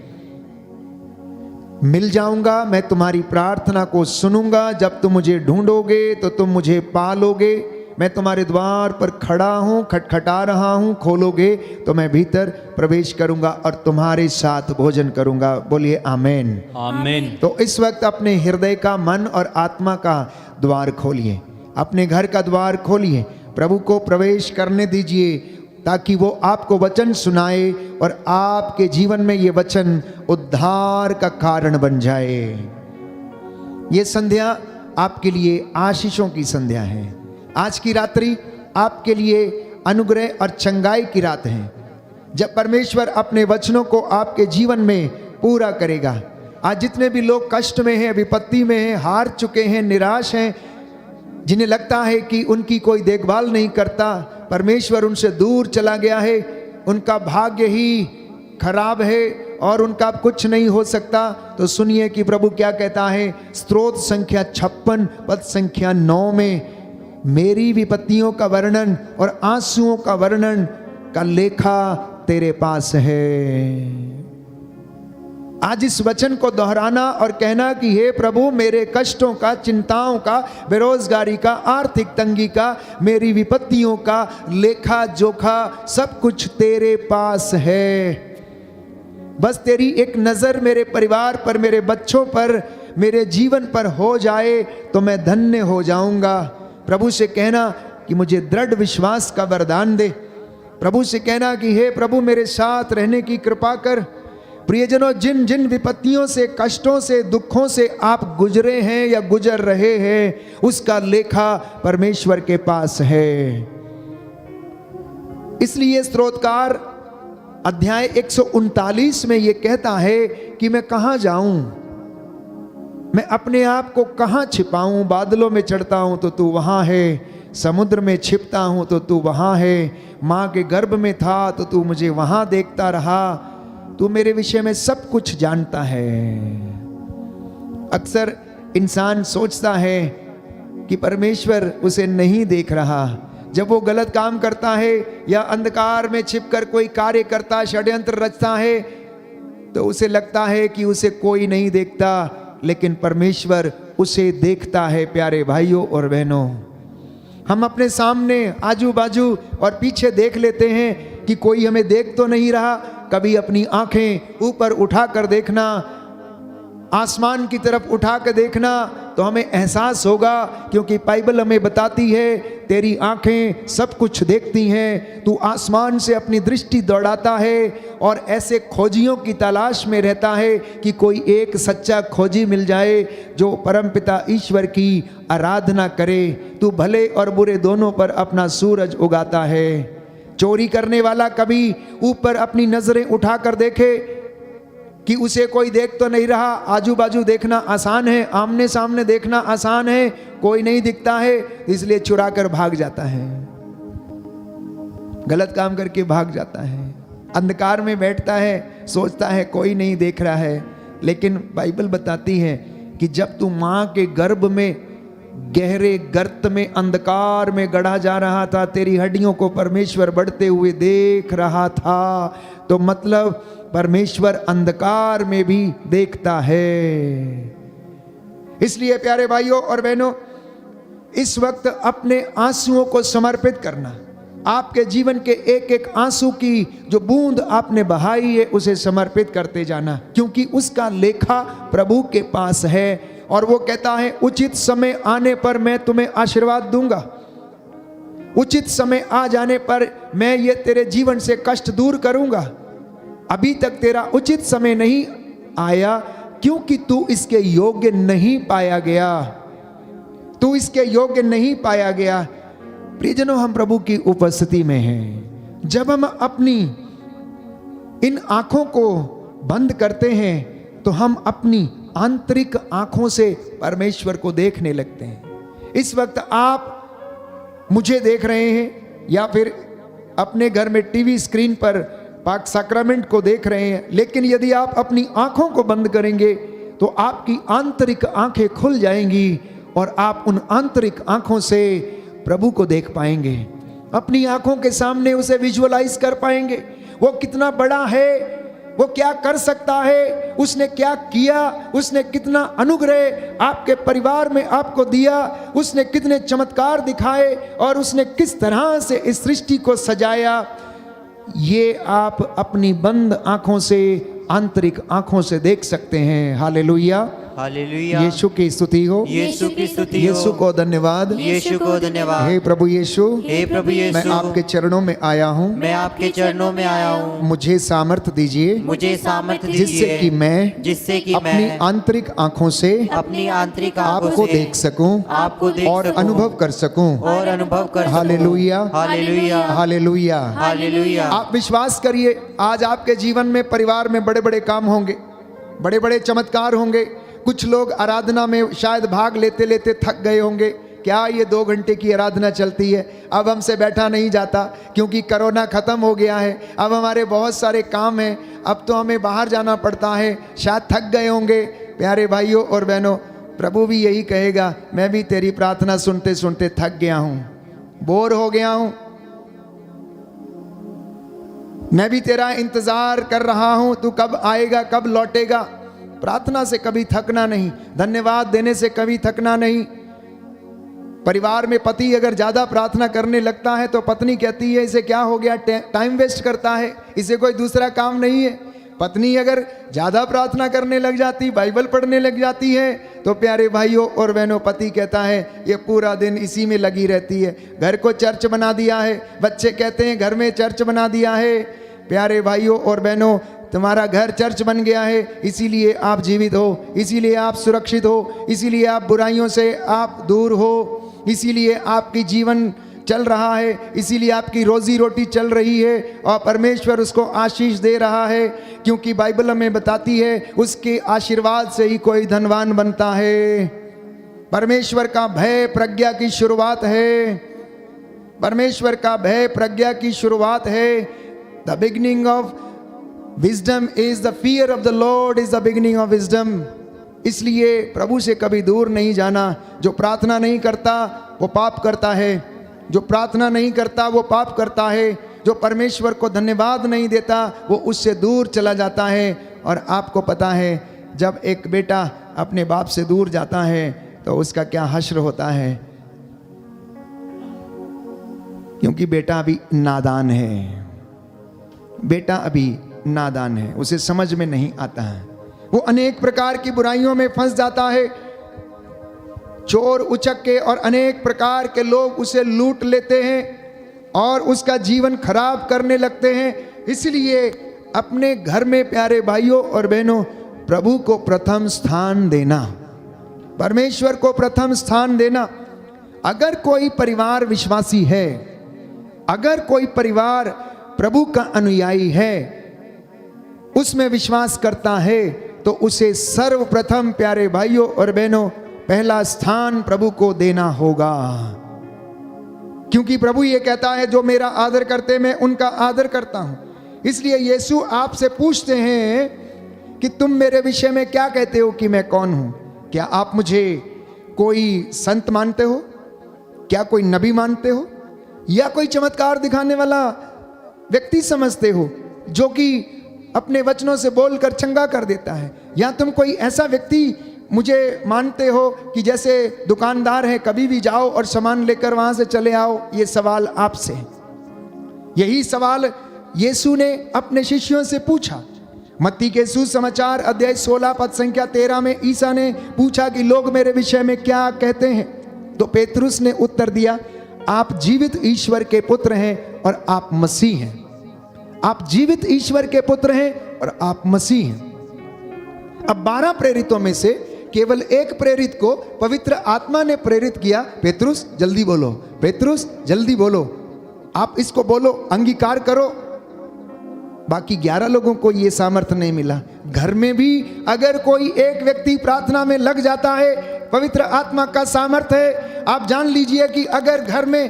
मिल जाऊंगा, मैं तुम्हारी प्रार्थना को सुनूंगा। जब तुम मुझे ढूंढोगे तो तुम मुझे पालोगे। मैं तुम्हारे द्वार पर खड़ा हूं, खटखटा रहा हूं, खोलोगे तो मैं भीतर प्रवेश करूंगा और तुम्हारे साथ भोजन करूंगा। बोलिए आमेन। आमीन। तो इस वक्त अपने हृदय का, मन और आत्मा का द्वार खोलिए, अपने घर का द्वार खोलिए, प्रभु को प्रवेश करने दीजिए, ताकि वो आपको वचन सुनाए और आपके जीवन में ये वचन उद्धार का कारण बन जाए। ये संध्या आपके लिए आशीषों की संध्या है। आज की रात्रि आपके लिए अनुग्रह और चंगाई की रात है, जब परमेश्वर अपने वचनों को आपके जीवन में पूरा करेगा। आज जितने भी लोग कष्ट में हैं, विपत्ति में हैं, हार चुके हैं, निराश हैं, जिन्हें लगता है कि उनकी कोई देखभाल नहीं करता, परमेश्वर उनसे दूर चला गया है, उनका भाग्य ही खराब है और उनका कुछ नहीं हो सकता, तो सुनिए कि प्रभु क्या कहता है। स्तोत्र संख्या 56 पद संख्या 9 में मेरी विपत्तियों का वर्णन और आंसुओं का वर्णन का लेखा तेरे पास है। आज इस वचन को दोहराना और कहना कि हे प्रभु, मेरे कष्टों का, चिंताओं का, बेरोजगारी का, आर्थिक तंगी का, मेरी विपत्तियों का लेखा जोखा सब कुछ तेरे पास है। बस तेरी एक नज़र मेरे परिवार पर, मेरे बच्चों पर, मेरे जीवन पर हो जाए तो मैं धन्य हो जाऊंगा। प्रभु से कहना कि मुझे दृढ़ विश्वास का वरदान दे। प्रभु से कहना कि हे प्रभु, मेरे साथ रहने की कृपा कर, प्रियजनों, जिन जिन विपत्तियों से, कष्टों से, दुखों से आप गुजरे हैं या गुजर रहे हैं, उसका लेखा परमेश्वर के पास है। इसलिए स्तोत्रकार अध्याय 139 में यह कहता है कि मैं कहां जाऊं, मैं अपने आप को कहां छिपाऊं। बादलों में चढ़ता हूं तो तू वहां है, समुद्र में छिपता हूं तो तू वहां है, मां के गर्भ में था तो तू मुझे वहां देखता रहा, तू मेरे विषय में सब कुछ जानता है। अक्सर इंसान सोचता है कि परमेश्वर उसे नहीं देख रहा। जब वो गलत काम करता है या अंधकार में छिपकर कोई कार्य करता, षड्यंत्र रचता है, तो उसे लगता है कि उसे कोई नहीं देखता, लेकिन परमेश्वर उसे देखता है। प्यारे भाइयों और बहनों, हम अपने सामने, आजू बाजू और पीछे देख लेते हैं कि कोई हमें देख तो नहीं रहा। कभी अपनी आंखें ऊपर उठाकर देखना, आसमान की तरफ उठा कर देखना, तो हमें एहसास होगा, क्योंकि बाइबल हमें बताती है तेरी आंखें सब कुछ देखती हैं, तू आसमान से अपनी दृष्टि दौड़ाता है और ऐसे खोजियों की तलाश में रहता है कि कोई एक सच्चा खोजी मिल जाए जो परमपिता ईश्वर की आराधना करे। तू भले और बुरे दोनों पर अपना सूरज उगाता है। चोरी करने वाला कभी ऊपर अपनी नजरें उठाकर देखे कि उसे कोई देख तो नहीं रहा। आजू बाजू देखना आसान है, आमने सामने देखना आसान है, कोई नहीं दिखता है, इसलिए चुरा कर भाग जाता है, गलत काम करके भाग जाता है, अंधकार में बैठता है, सोचता है कोई नहीं देख रहा है। लेकिन बाइबल बताती है कि जब तू मां के गर्भ में गहरे गर्त में, अंधकार में गढ़ा जा रहा था, तेरी हड्डियों को परमेश्वर बढ़ते हुए देख रहा था। तो मतलब परमेश्वर अंधकार में भी देखता है। इसलिए प्यारे भाइयों और बहनों, इस वक्त अपने आंसुओं को समर्पित करना, आपके जीवन के एक एक आंसू की जो बूंद आपने बहाई है उसे समर्पित करते जाना, क्योंकि उसका लेखा प्रभु के पास है। और वो कहता है उचित समय आने पर मैं तुम्हें आशीर्वाद दूंगा, उचित समय आ जाने पर मैं ये तेरे जीवन से कष्ट दूर करूंगा। अभी तक तेरा उचित समय नहीं आया क्योंकि तू इसके योग्य नहीं पाया गया, तू इसके योग्य नहीं पाया गया। प्रियजनों, हम प्रभु की उपस्थिति में हैं। जब हम अपनी इन आंखों को बंद करते हैं तो हम अपनी आंतरिक आंखों से परमेश्वर को देखने लगते हैं। इस वक्त आप मुझे देख रहे हैं या फिर अपने घर में टीवी स्क्रीन पर पाक साक्रामेंट को देख रहे हैं, लेकिन यदि आप अपनी आंखों को बंद करेंगे तो आपकी आंतरिक आंखें खुल जाएंगी और आप उन आंतरिक आंखों से प्रभु को देख पाएंगे। अपनी आंखों के सामने उसे विजुअलाइज कर पाएंगे। वो कितना बड़ा है, वो क्या कर सकता है, उसने क्या किया, उसने कितना अनुग्रह आपके परिवार में आपको दिया, उसने कितने चमत्कार दिखाए और उसने किस तरह से इस सृष्टि को सजाया। ये आप अपनी बंद आंखों से, आंतरिक आंखों से देख सकते हैं। Hallelujah, hallelujah. यीशु की स्तुति हो, यीशु की स्तुति हो, यीशु को धन्यवाद, यीशु को धन्यवाद। हे प्रभु यीशु, हे प्रभु यीशु, मैं आपके चरणों में आया हूँ, मैं आपके चरणों में आया हूँ। मुझे सामर्थ दीजिए, मुझे सामर्थ जिससे दीजिए कि मैं अपनी अपनी आंतरिक आंखों से अपनी आंतरिक आंखों आपको से देख सकूं, आपको देख और सकूं, अनुभव कर सकूं। और अनुभव कर सकूं। Hallelujah, hallelujah, hallelujah, hallelujah. आप विश्वास करिए, आज आपके जीवन में, परिवार में बड़े बड़े काम होंगे, बड़े बड़े चमत्कार होंगे। कुछ लोग आराधना में शायद भाग लेते लेते थक गए होंगे। क्या ये 2 घंटे की आराधना चलती है, अब हमसे बैठा नहीं जाता क्योंकि कोरोना खत्म हो गया है, अब हमारे बहुत सारे काम हैं, अब तो हमें बाहर जाना पड़ता है, शायद थक गए होंगे। प्यारे भाइयों और बहनों, प्रभु भी यही कहेगा, मैं भी तेरी प्रार्थना सुनते सुनते थक गया हूं, बोर हो गया हूं, मैं भी तेरा इंतजार कर रहा हूं, तू कब आएगा, कब लौटेगा। प्रार्थना से कभी थकना नहीं, धन्यवाद देने से कभी थकना नहीं। परिवार में पति अगर ज्यादा प्रार्थना करने लगता है तो पत्नी कहती है इसे क्या हो गया, टाइम वेस्ट करता है, इसे कोई दूसरा काम नहीं है। पत्नी अगर ज्यादा प्रार्थना करने लग जाती, बाइबल पढ़ने लग जाती है, तो प्यारे भाइयों और बहनों, पति कहता है ये पूरा दिन इसी में लगी रहती है, घर को चर्च बना दिया है। बच्चे कहते हैं घर में चर्च बना दिया है। प्यारे भाइयों और बहनों, तुम्हारा घर चर्च बन गया है, इसीलिए आप जीवित हो, इसीलिए आप सुरक्षित हो, इसीलिए आप बुराइयों से आप दूर हो, इसीलिए आपकी जीवन चल रहा है, इसीलिए आपकी रोजी रोटी चल रही है और परमेश्वर उसको आशीष दे रहा है, क्योंकि बाइबल हमें बताती है उसके आशीर्वाद से ही कोई धनवान बनता है। परमेश्वर का भय प्रज्ञा की शुरुआत है। परमेश्वर का भय प्रज्ञा की शुरुआत है। The beginning of wisdom is the fear of the Lord is the beginning of wisdom. इसलिए प्रभु से कभी दूर नहीं जाना। जो प्रार्थना नहीं करता वो पाप करता है, जो प्रार्थना नहीं करता वो पाप करता है, जो परमेश्वर को धन्यवाद नहीं देता वो उससे दूर चला जाता है। और आपको पता है जब एक बेटा अपने बाप से दूर जाता है तो उसका क्या हश्र होता है, क्योंकि बेटा अभी नादान है। बेटा अभी नादान है, उसे समझ में नहीं आता है, वो अनेक प्रकार की बुराइयों में फंस जाता है। चोर उचक्के और अनेक प्रकार के लोग उसे लूट लेते हैं और उसका जीवन खराब करने लगते हैं। इसलिए अपने घर में प्यारे भाइयों और बहनों, प्रभु को प्रथम स्थान देना, परमेश्वर को प्रथम स्थान देना। अगर कोई परिवार विश्वासी है, अगर कोई परिवार प्रभु का अनुयायी है, उसमें विश्वास करता है, तो उसे सर्वप्रथम प्यारे भाइयों और बहनों पहला स्थान प्रभु को देना होगा। क्योंकि प्रभु ये कहता है जो मेरा आदर करते मैं उनका आदर करता हूं। इसलिए यीशु आपसे पूछते हैं कि तुम मेरे विषय में क्या कहते हो कि मैं कौन हूं? क्या आप मुझे कोई संत मानते हो? क्या कोई नबी मानते हो? या कोई चमत्कार दिखाने वाला व्यक्ति समझते हो जो कि अपने वचनों से बोलकर चंगा कर देता है? या तुम कोई ऐसा व्यक्ति मुझे मानते हो कि जैसे दुकानदार है, कभी भी जाओ और सामान लेकर वहां से चले आओ? ये सवाल आपसे, यही सवाल यीशु ने अपने शिष्यों से पूछा। मत्ती के सुसमाचार अध्याय 16 पद संख्या 13 में ईसा ने पूछा कि लोग मेरे विषय में क्या कहते हैं? तो पेतरुस ने उत्तर दिया, आप जीवित ईश्वर के पुत्र हैं और आप मसीह हैं। आप जीवित ईश्वर के पुत्र हैं और आप मसीह हैं। अब 12 प्रेरितों में से केवल एक प्रेरित को पवित्र आत्मा ने प्रेरित किया, पेतरुस जल्दी बोलो, पेतरुस जल्दी बोलो, आप इसको बोलो, अंगीकार करो। बाकी 11 लोगों को यह सामर्थ्य नहीं मिला। घर में भी अगर कोई एक व्यक्ति प्रार्थना में लग जाता है, पवित्र आत्मा का सामर्थ्य है। आप जान लीजिए कि अगर घर में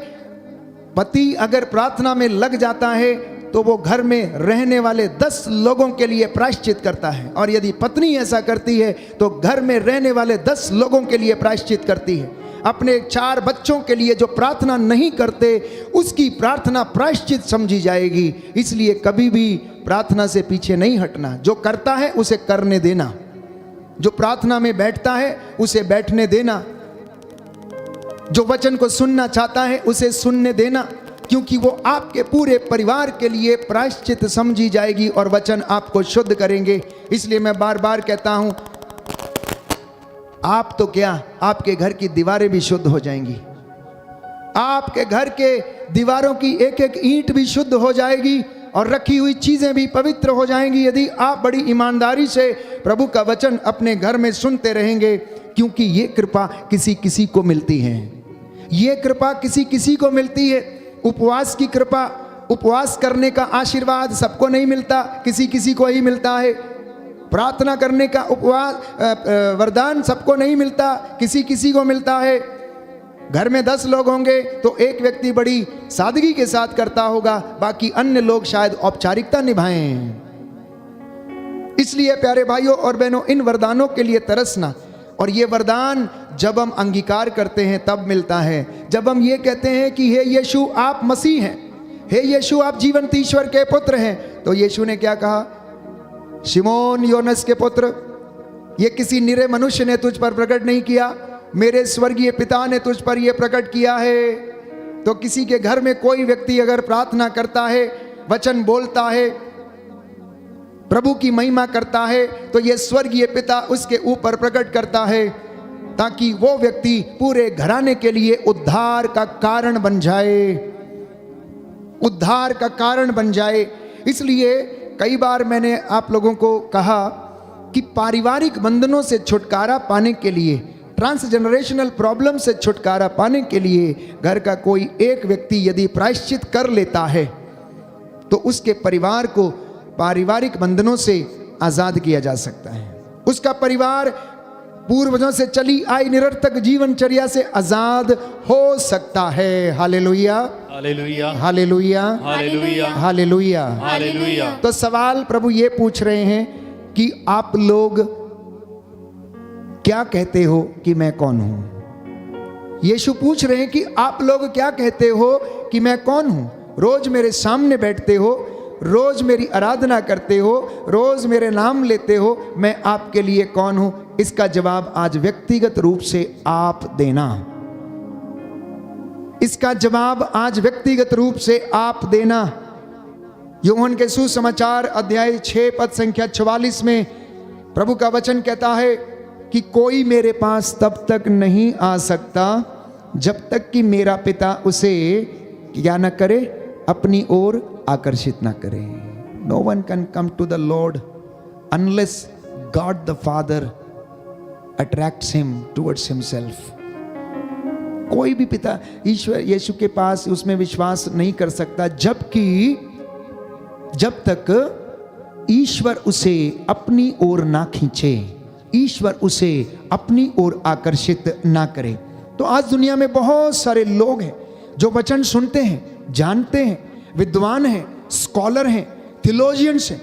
पति अगर प्रार्थना में लग जाता है तो वो घर में रहने वाले 10 लोगों के लिए प्रायश्चित करता है, और यदि पत्नी ऐसा करती है तो घर में रहने वाले 10 लोगों के लिए प्रायश्चित करती है। अपने 4 बच्चों के लिए जो प्रार्थना नहीं करते उसकी प्रार्थना प्रायश्चित समझी जाएगी। इसलिए कभी भी प्रार्थना से पीछे नहीं हटना। जो करता है उसे करने देना, जो प्रार्थना में बैठता है उसे बैठने देना, जो वचन को सुनना चाहता है उसे सुनने देना, क्योंकि वो आपके पूरे परिवार के लिए प्रायश्चित समझी जाएगी और वचन आपको शुद्ध करेंगे। इसलिए मैं बार बार कहता हूं, आप तो क्या, आपके घर की दीवारें भी शुद्ध हो जाएंगी, आपके घर के दीवारों की एक एक ईंट भी शुद्ध हो जाएगी और रखी हुई चीजें भी पवित्र हो जाएंगी, यदि आप बड़ी ईमानदारी से प्रभु का वचन अपने घर में सुनते रहेंगे। क्योंकि ये कृपा किसी किसी को मिलती है, ये कृपा किसी किसी को मिलती है। उपवास की कृपा, उपवास करने का आशीर्वाद सबको नहीं मिलता, किसी किसी को ही मिलता है। प्रार्थना करने का उपवास वरदान सबको नहीं मिलता, किसी किसी को मिलता है। घर में 10 लोग होंगे तो एक व्यक्ति बड़ी सादगी के साथ करता होगा, बाकी अन्य लोग शायद औपचारिकता निभाएं। इसलिए प्यारे भाइयों और बहनों, इन वरदानों के लिए तरसना। और ये वरदान जब हम अंगीकार करते हैं तब मिलता है, जब हम ये कहते हैं कि हे यीशु आप मसीह हैं, हे यीशु आप जीवंत ईश्वर के पुत्र हैं। तो यीशु ने क्या कहा? शिमोन योनस के पुत्र, ये किसी निरे मनुष्य ने तुझ पर प्रकट नहीं किया, मेरे स्वर्गीय पिता ने तुझ पर यह प्रकट किया है। तो किसी के घर में कोई व्यक्ति अगर प्रार्थना करता है, वचन बोलता है, प्रभु की महिमा करता है, तो यह स्वर्गीय पिता उसके ऊपर प्रकट करता है, ताकि वो व्यक्ति पूरे घराने के लिए उद्धार का कारण बन जाए, उद्धार का कारण बन जाए। इसलिए कई बार मैंने आप लोगों को कहा कि पारिवारिक बंधनों से छुटकारा पाने के लिए, ट्रांसजेनरेशनल प्रॉब्लम से छुटकारा पाने के लिए घर का कोई एक व्यक्ति यदि प्रायश्चित कर लेता है तो उसके परिवार को पारिवारिक बंधनों से आजाद किया जा सकता है। उसका परिवार पूर्वजों से चली आई निरर्थक जीवनचर्या से आजाद हो सकता है। Hallelujah, hallelujah, hallelujah, hallelujah, hallelujah. Hallelujah. तो सवाल प्रभु ये पूछ रहे हैं कि आप लोग क्या कहते हो कि मैं कौन हूं? यीशु पूछ रहे हैं कि आप लोग क्या कहते हो कि मैं कौन हूं? रोज मेरे सामने बैठते हो, रोज मेरी आराधना करते हो, रोज मेरे नाम लेते हो, मैं आपके लिए कौन हूं? इसका जवाब आज व्यक्तिगत रूप से आप देना। इसका जवाब आज व्यक्तिगत रूप से आप देना। यूहन्ना के सुसमाचार अध्याय 6 पद संख्या 44 में प्रभु का वचन कहता है कि कोई मेरे पास तब तक नहीं आ सकता जब तक कि मेरा पिता उसे क्या न करे, अपनी ओर आकर्षित ना करे। No one can come to the Lord unless God the Father attracts him towards himself. कोई भी पिता ईश्वर यीशु के पास उसमें विश्वास नहीं कर सकता जब तक ईश्वर उसे अपनी ओर ना खींचे, ईश्वर उसे अपनी ओर आकर्षित ना करे। तो आज दुनिया में बहुत सारे लोग हैं जो वचन सुनते हैं, जानते हैं, विद्वान हैं, स्कॉलर हैं, थियोलॉजियंस हैं,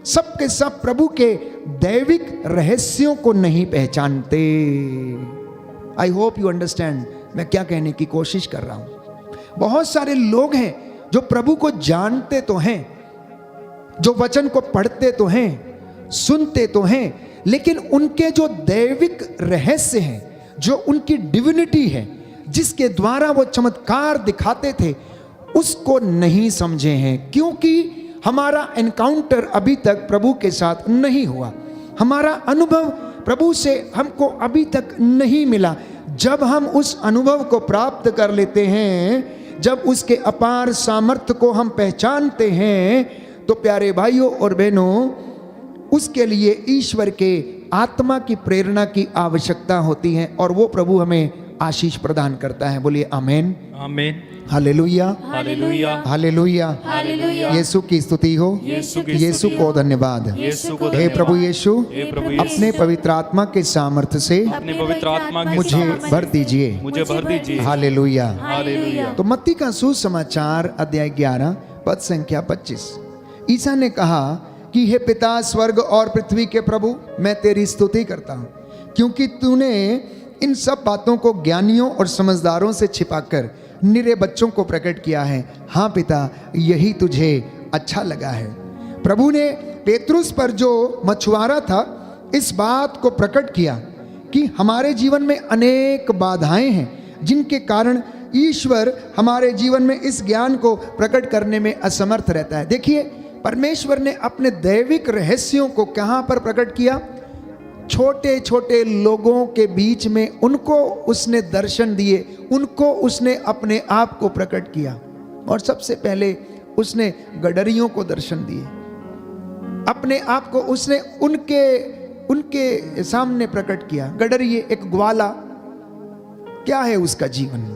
सब के सब प्रभु के दैविक रहस्यों को नहीं पहचानते। आई होप यू अंडरस्टैंड मैं क्या कहने की कोशिश कर रहा हूं। बहुत सारे लोग हैं जो प्रभु को जानते तो हैं, जो वचन को पढ़ते तो हैं, सुनते तो हैं, लेकिन उनके जो दैविक रहस्य हैं, जो उनकी डिविनिटी है, जिसके द्वारा वो चमत्कार दिखाते थे, उसको नहीं समझे हैं। क्योंकि हमारा एनकाउंटर अभी तक प्रभु के साथ नहीं हुआ, हमारा अनुभव प्रभु से हमको अभी तक नहीं मिला। जब हम उस अनुभव को प्राप्त कर लेते हैं, जब उसके अपार सामर्थ्य को हम पहचानते हैं, तो प्यारे भाइयों और बहनों, उसके लिए ईश्वर के आत्मा की प्रेरणा की आवश्यकता होती है और वो प्रभु हमें आशीष प्रदान करता है। बोलिए आमेन, आमेन, हालेलुया, हालेलुया, हालेलुया। हालेलुया। यीशु की स्तुति हो, यीशु को धन्यवाद। हे प्रभु यीशु, अपने पवित्र आत्मा के सामर्थ्य से अपने पवित्र आत्मा के मुझे भर दीजिए। मुझे भर दीजिए। हालेलुया। हालेलुया। तो मत्ती का सुसमाचार अध्याय 11 पद संख्या 25, ईसा ने कहा कि हे पिता स्वर्ग और पृथ्वी के प्रभु, मैं तेरी स्तुति करता हूँ क्योंकि तूने इन सब बातों को ज्ञानियों और समझदारों से छिपाकर निरे बच्चों को प्रकट किया है। हाँ पिता, यही तुझे अच्छा लगा है। प्रभु ने पेतरुस पर जो मछुआरा था, इस बात को प्रकट किया कि हमारे जीवन में अनेक बाधाएं हैं जिनके कारण ईश्वर हमारे जीवन में इस ज्ञान को प्रकट करने में असमर्थ रहता है। देखिए, परमेश्वर ने अपने दैविक रहस्यों को कहाँ पर प्रकट किया? छोटे छोटे लोगों के बीच में उनको उसने दर्शन दिए, उनको उसने अपने आप को प्रकट किया। और सबसे पहले उसने गडरियों को दर्शन दिए, अपने आप को उसने उनके सामने प्रकट किया। गडरिये एक ग्वाला, क्या है उसका जीवन?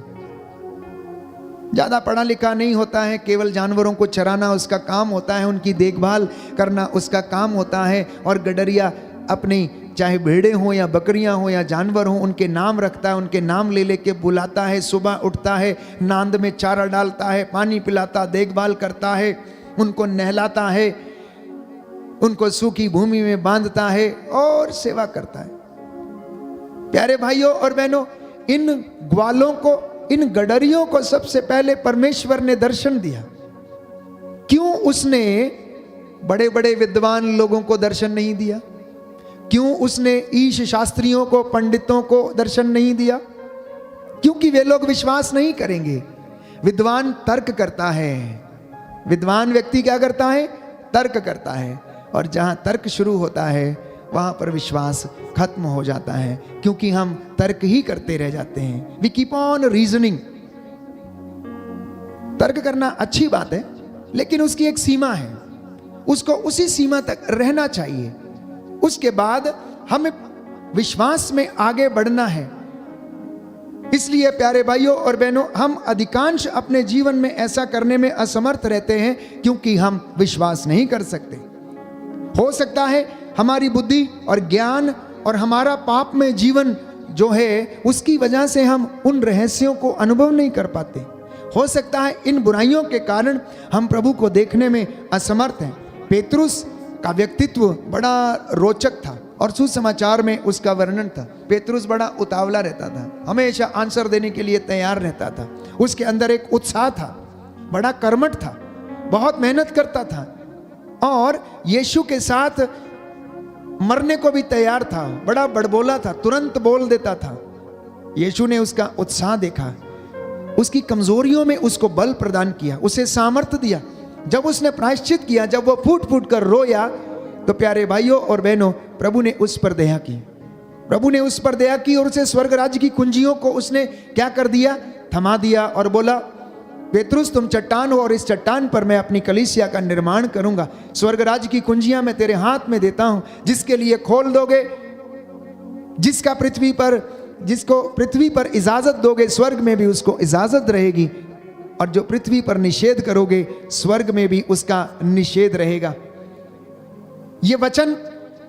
ज़्यादा पढ़ा लिखा नहीं होता है, केवल जानवरों को चराना उसका काम होता है, उनकी देखभाल करना उसका काम होता है। और गडरिया अपनी चाहे भेड़े हों या बकरियां हों या जानवर हों, उनके नाम रखता है, उनके नाम ले लेके बुलाता है। सुबह उठता है, नांद में चारा डालता है, पानी पिलाता, देखभाल करता है, उनको नहलाता है, उनको सूखी भूमि में बांधता है और सेवा करता है। प्यारे भाइयों और बहनों, इन ग्वालों को, इन गडरियों को सबसे पहले परमेश्वर ने दर्शन दिया। क्यों उसने बड़े बड़े विद्वान लोगों को दर्शन नहीं दिया? क्यों उसने ईश शास्त्रियों को, पंडितों को दर्शन नहीं दिया? क्योंकि वे लोग विश्वास नहीं करेंगे। विद्वान तर्क करता है, विद्वान व्यक्ति क्या करता है? तर्क करता है। और जहां तर्क शुरू होता है वहां पर विश्वास खत्म हो जाता है, क्योंकि हम तर्क ही करते रह जाते हैं। We keep on reasoning. तर्क करना अच्छी बात है, लेकिन उसकी एक सीमा है। उसको उसी सीमा तक रहना चाहिए। उसके बाद हमें विश्वास में आगे बढ़ना है। इसलिए प्यारे भाइयों और बहनों, हम अधिकांश अपने जीवन में ऐसा करने में असमर्थ रहते हैं क्योंकि हम विश्वास नहीं कर सकते। हो सकता है हमारी बुद्धि और ज्ञान और हमारा पाप में जीवन जो है उसकी वजह से हम उन रहस्यों को अनुभव नहीं कर पाते। हो सकता है इन बुराइयों के कारण हम प्रभु को देखने में असमर्थ हैं। पेतरुस का व्यक्तित्व बड़ा रोचक था और सुसमाचार में उसका वर्णन था। पेतरुस बड़ा उतावला रहता था, हमेशा आंसर देने के लिए तैयार रहता था। उसके अंदर एक उत्साह था, बड़ा कर्मठ था, बहुत मेहनत करता था और यीशु के साथ मरने को भी तैयार था। बड़ा बड़बोला था, तुरंत बोल देता था। यीशु ने उसका उत्साह देखा, उसकी कमजोरियों में उसको बल प्रदान किया, उसे सामर्थ्य दिया। जब उसने प्रायश्चित किया, जब वो फूट फूट कर रोया, तो प्यारे भाइयों और बहनों, प्रभु ने उस पर दया की। प्रभु ने उस पर दया की और उसे स्वर्ग राज्य की कुंजियों को उसने क्या कर दिया? थमा दिया और बोला, पेतरुस तुम चट्टान हो और इस चट्टान पर मैं अपनी कलीसिया का निर्माण करूंगा। स्वर्ग राज्य की कुंजियां मैं तेरे हाथ में देता हूं, जिसके लिए खोल दोगे, जिसको पृथ्वी पर इजाजत दोगे, स्वर्ग में भी उसको इजाजत रहेगी, और जो पृथ्वी पर निषेध करोगे, स्वर्ग में भी उसका निषेध रहेगा। यह वचन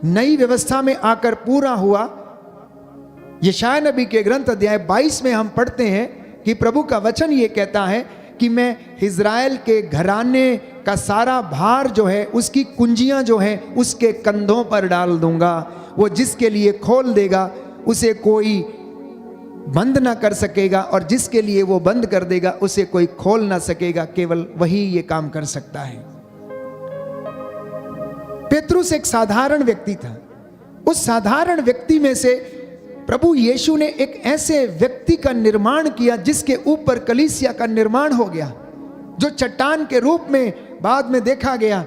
नई व्यवस्था में आकर पूरा हुआ। यशायाह नबी के ग्रंथ अध्याय 22 में हम पढ़ते हैं कि प्रभु का वचन ये कहता है कि मैं इज़राइल के घराने का सारा भार जो है, उसकी कुंजियां जो है, उसके कंधों पर डाल दूंगा। वो जिसके लिए खोल देगा उसे कोई बंद ना कर सकेगा, और जिसके लिए वो बंद कर देगा उसे कोई खोल ना सकेगा। केवल वही ये काम कर सकता है। पेतरुस एक साधारण व्यक्ति था। उस साधारण व्यक्ति में से प्रभु यीशु ने एक ऐसे व्यक्ति का निर्माण किया जिसके ऊपर कलीसिया का निर्माण हो गया, जो चट्टान के रूप में बाद में देखा गया।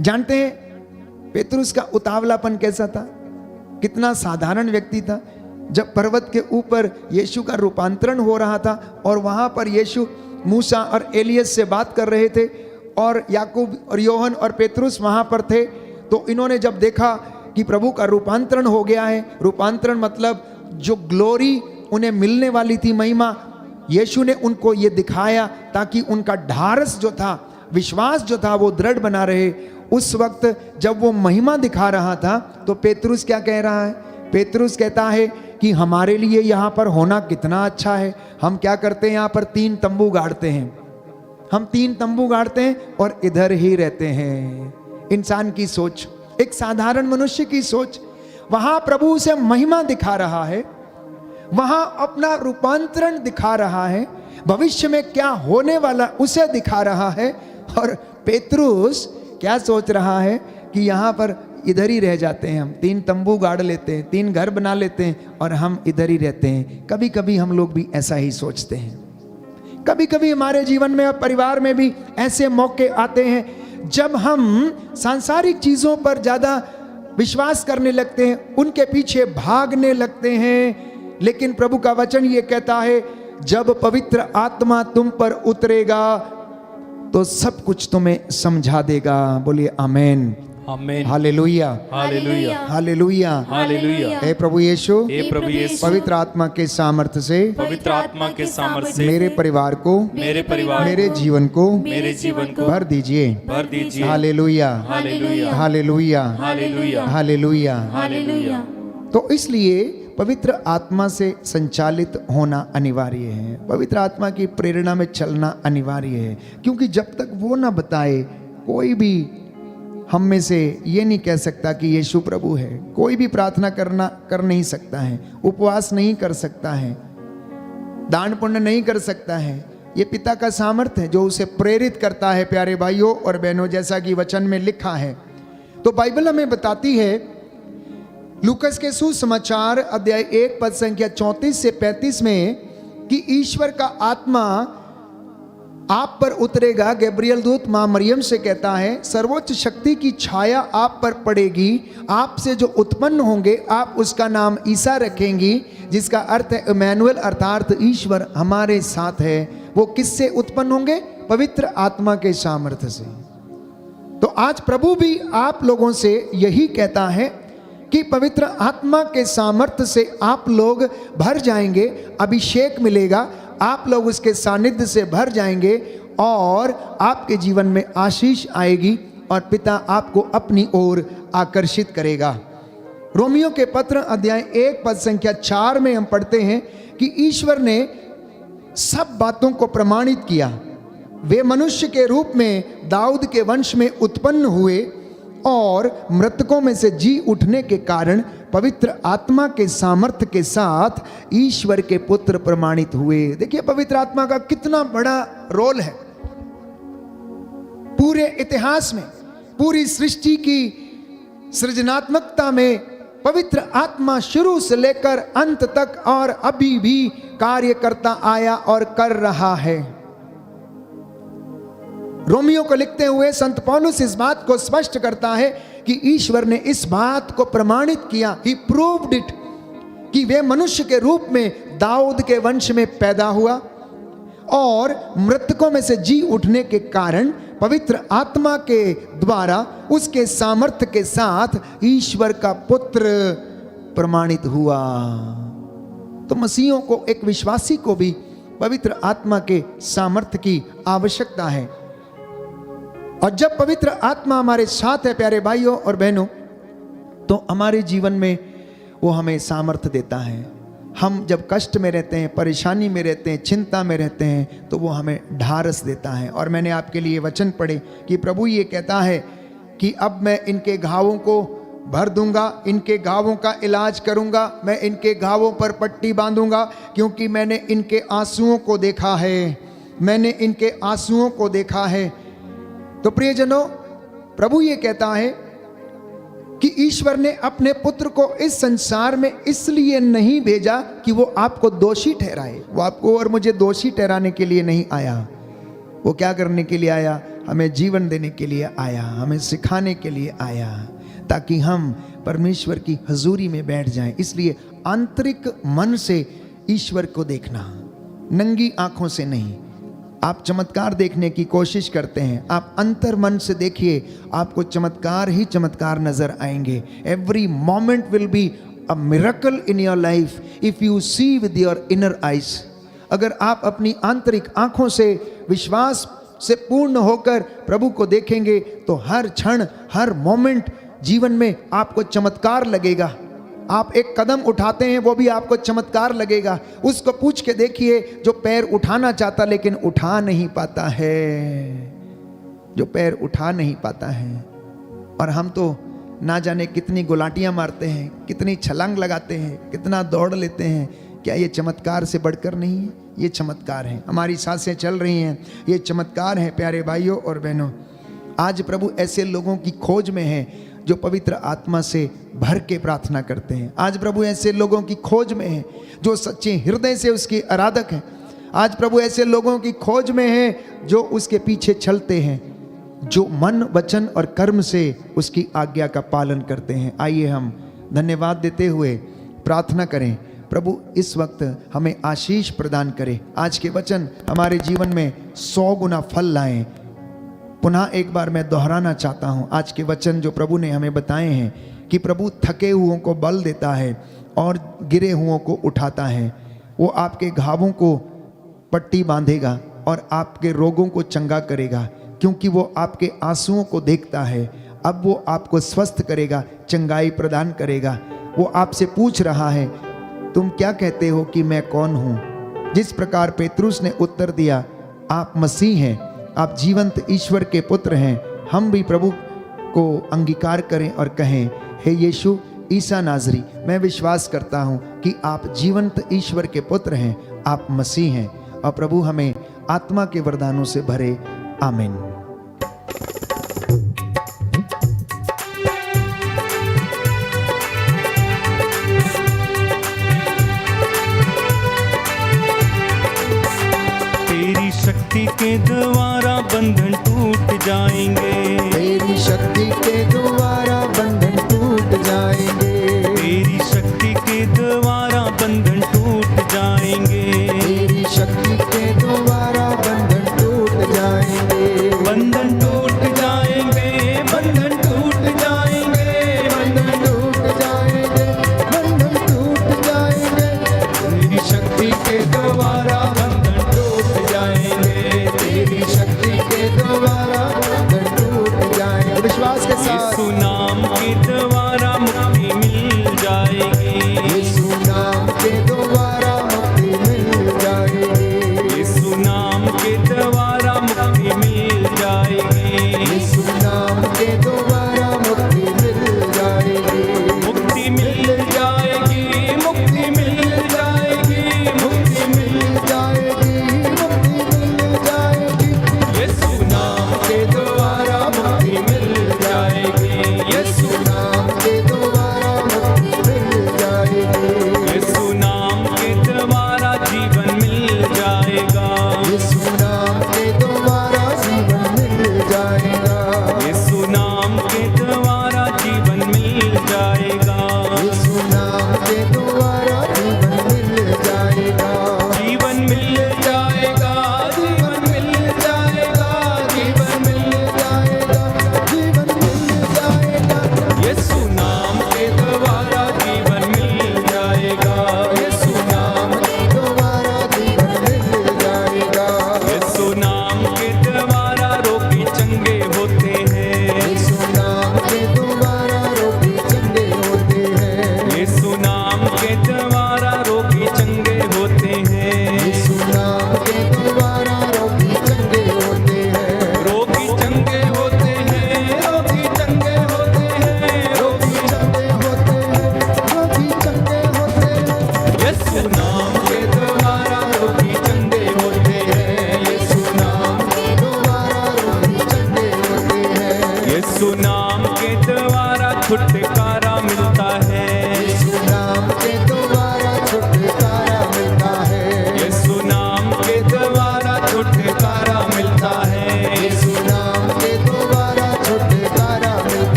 जानते हैं पेतरुस का उतावलापन कैसा था? कितना साधारण व्यक्ति था। जब पर्वत के ऊपर यीशु का रूपांतरण हो रहा था और वहां पर यीशु मूसा और एलियस से बात कर रहे थे और याकूब और योहन और पेतरुस वहां पर थे, तो इन्होंने जब देखा कि प्रभु का रूपांतरण हो गया है, रूपांतरण मतलब जो ग्लोरी उन्हें मिलने वाली थी, महिमा, यीशु ने उनको ये दिखाया ताकि उनका ढारस जो था, विश्वास जो था, वो दृढ़ बना रहे। उस वक्त जब वो महिमा दिखा रहा था तो पेतरुस क्या कह रहा है? पेतरुस कहता है कि हमारे लिए यहाँ पर होना कितना अच्छा है। हम क्या करते हैं? यहाँ पर 3 तंबू गाड़ते हैं, हम 3 तंबू गाड़ते हैं और इधर ही रहते हैं। इंसान की सोच, एक साधारण मनुष्य की सोच। वहां प्रभु उसे महिमा दिखा रहा है, वहां अपना रूपांतरण दिखा रहा है, भविष्य में क्या होने वाला उसे दिखा रहा है। और पेतरुस क्या सोच रहा है कि यहाँ पर इधर ही रह जाते हैं, हम 3 तंबू गाड़ लेते हैं, 3 घर बना लेते हैं और हम इधर ही रहते हैं। कभी कभी हम लोग भी ऐसा ही सोचते हैं। कभी कभी हमारे जीवन में और परिवार में भी ऐसे मौके आते हैं जब हम सांसारिक चीजों पर ज्यादा विश्वास करने लगते हैं, उनके पीछे भागने लगते हैं। लेकिन प्रभु का वचन ये कहता है, जब पवित्र आत्मा तुम पर उतरेगा तो सब कुछ तुम्हें समझा देगा। बोलिए आमेन, आमेन, हालेलुया, हालेलुया, हालेलुया, हालेलुया। हे प्रभु यीशु, हे प्रभु यीशु, पवित्र आत्मा के सामर्थ्य से पवित्र आत्मा के सामर्थ्य से मेरे परिवार को, मेरे जीवन को भर दीजिए, भर दीजिए। Hallelujah, hallelujah, hallelujah, hallelujah, hallelujah. Hallelujah. तो इसलिए पवित्र आत्मा से संचालित होना अनिवार्य है, पवित्र आत्मा की प्रेरणा में चलना अनिवार्य है। क्योंकि जब तक वो ना बताए, कोई भी हम में से ये नहीं कह सकता कि यीशु प्रभु है। कोई भी प्रार्थना कर नहीं सकता है, उपवास नहीं कर सकता है, दान पुण्य नहीं कर सकता है। ये पिता का सामर्थ्य है जो उसे प्रेरित करता है। प्यारे भाइयों और बहनों, जैसा कि वचन में लिखा है, तो बाइबल हमें बताती है, लूकस के सुसमाचार अध्याय 1 पद संख्या 34 से 35 में, कि ईश्वर का आत्मा आप पर उतरेगा। गैब्रियल दूत मां मरियम से कहता है, सर्वोच्च शक्ति की छाया आप पर पड़ेगी, आपसे जो उत्पन्न होंगे आप उसका नाम ईसा रखेंगी, जिसका अर्थ है इमैनुअल, अर्थात ईश्वर हमारे साथ है। वो किससे उत्पन्न होंगे? पवित्र आत्मा के सामर्थ्य से। तो आज प्रभु भी आप लोगों से यही कहता है कि पवित्र आत्मा के सामर्थ्य से आप लोग भर जाएंगे, अभिषेक मिलेगा, आप लोग उसके सानिध्य से भर जाएंगे और आपके जीवन में आशीष आएगी और पिता आपको अपनी ओर आकर्षित करेगा। रोमियो के पत्र अध्याय 1 पद संख्या 4 में हम पढ़ते हैं कि ईश्वर ने सब बातों को प्रमाणित किया। वे मनुष्य के रूप में दाऊद के वंश में उत्पन्न हुए और मृतकों में से जी उठने के कारण पवित्र आत्मा के सामर्थ्य के साथ ईश्वर के पुत्र प्रमाणित हुए। देखिए पवित्र आत्मा का कितना बड़ा रोल है पूरे इतिहास में, पूरी सृष्टि की सृजनात्मकता में। पवित्र आत्मा शुरू से लेकर अंत तक और अभी भी कार्य करता आया और कर रहा है। रोमियो को लिखते हुए संत पौलुस इस बात को स्पष्ट करता है कि ईश्वर ने इस बात को प्रमाणित किया, ही प्रूव्ड इट, कि वे मनुष्य के रूप में दाऊद के वंश में पैदा हुआ और मृतकों में से जी उठने के कारण पवित्र आत्मा के द्वारा उसके सामर्थ्य के साथ ईश्वर का पुत्र प्रमाणित हुआ। तो मसीहों को, एक विश्वासी को भी पवित्र आत्मा के सामर्थ्य की आवश्यकता है। और जब पवित्र आत्मा हमारे साथ है प्यारे भाइयों और बहनों, तो हमारे जीवन में वो हमें सामर्थ्य देता है। हम जब कष्ट में रहते हैं, परेशानी में रहते हैं, चिंता में रहते हैं, तो वो हमें ढारस देता है। और मैंने आपके लिए वचन पढ़े कि प्रभु ये कहता है कि अब मैं इनके घावों को भर दूंगा, इनके घावों का इलाज करूंगा, मैं इनके घावों पर पट्टी बांधूंगा, क्योंकि मैंने इनके आंसुओं को देखा है, मैंने इनके आंसुओं को देखा है। तो प्रियजनों, प्रभु ये कहता है कि ईश्वर ने अपने पुत्र को इस संसार में इसलिए नहीं भेजा कि वो आपको दोषी ठहराए। वो आपको और मुझे दोषी ठहराने के लिए नहीं आया। वो क्या करने के लिए आया? हमें जीवन देने के लिए आया, हमें सिखाने के लिए आया, ताकि हम परमेश्वर की हजूरी में बैठ जाएं। इसलिए आंतरिक मन से ईश्वर को देखना, नंगी आंखों से नहीं। आप चमत्कार देखने की कोशिश करते हैं, आप अंतर मन से देखिए, आपको चमत्कार ही चमत्कार नजर आएंगे। Every moment will be a miracle in your life if you see with your inner eyes. अगर आप अपनी आंतरिक आंखों से विश्वास से पूर्ण होकर प्रभु को देखेंगे, तो हर क्षण, हर मोमेंट जीवन में आपको चमत्कार लगेगा। आप एक कदम उठाते हैं, वो भी आपको चमत्कार लगेगा। उसको पूछ के देखिए जो पैर उठाना चाहता लेकिन उठा नहीं पाता है, जो पैर उठा नहीं पाता है। और हम तो ना जाने कितनी गुलाटियां मारते हैं, कितनी छलांग लगाते हैं, कितना दौड़ लेते हैं। क्या ये चमत्कार से बढ़कर नहीं है? ये चमत्कार है। हमारी सांसें चल रही हैं, ये चमत्कार है प्यारे भाइयों और बहनों। आज प्रभु ऐसे लोगों की खोज में है जो पवित्र आत्मा से भर के प्रार्थना करते हैं। आज प्रभु ऐसे लोगों की खोज में है जो सच्चे हृदय से उसके आराधक हैं। आज प्रभु ऐसे लोगों की खोज में है जो उसके पीछे चलते हैं, जो मन, वचन और कर्म से उसकी आज्ञा का पालन करते हैं। आइए हम धन्यवाद देते हुए प्रार्थना करें। प्रभु इस वक्त हमें आशीष प्रदान करे। आज के वचन हमारे जीवन में 100 गुना फल लाएं। पुनः एक बार मैं दोहराना चाहता हूँ, आज के वचन जो प्रभु ने हमें बताए हैं कि प्रभु थके हुओं को बल देता है और गिरे हुओं को उठाता है। वो आपके घावों को पट्टी बांधेगा और आपके रोगों को चंगा करेगा, क्योंकि वो आपके आंसुओं को देखता है। अब वो आपको स्वस्थ करेगा, चंगाई प्रदान करेगा। वो आपसे पूछ रहा है, तुम क्या कहते हो कि मैं कौन हूँ? जिस प्रकार पेतरुस ने उत्तर दिया, आप मसीह हैं, आप जीवंत ईश्वर के पुत्र हैं। हम भी प्रभु को अंगीकार करें और कहें, हे यीशु ईसा नाजरी, मैं विश्वास करता हूं कि आप जीवंत ईश्वर के पुत्र हैं, आप मसीह हैं। और प्रभु हमें आत्मा के वरदानों से भरे। आमीन। शक्ति के द्वारा बंधन टूट जाएंगे, तेरी शक्ति के द्वारा बंधन टूट जाएंगे, तेरी शक्ति के द्वारा बंधन टूट जाएंगे, तेरी शक्ति के द्वारा बंधन टूट जाएंगे, बंधन टूट जाएंगे,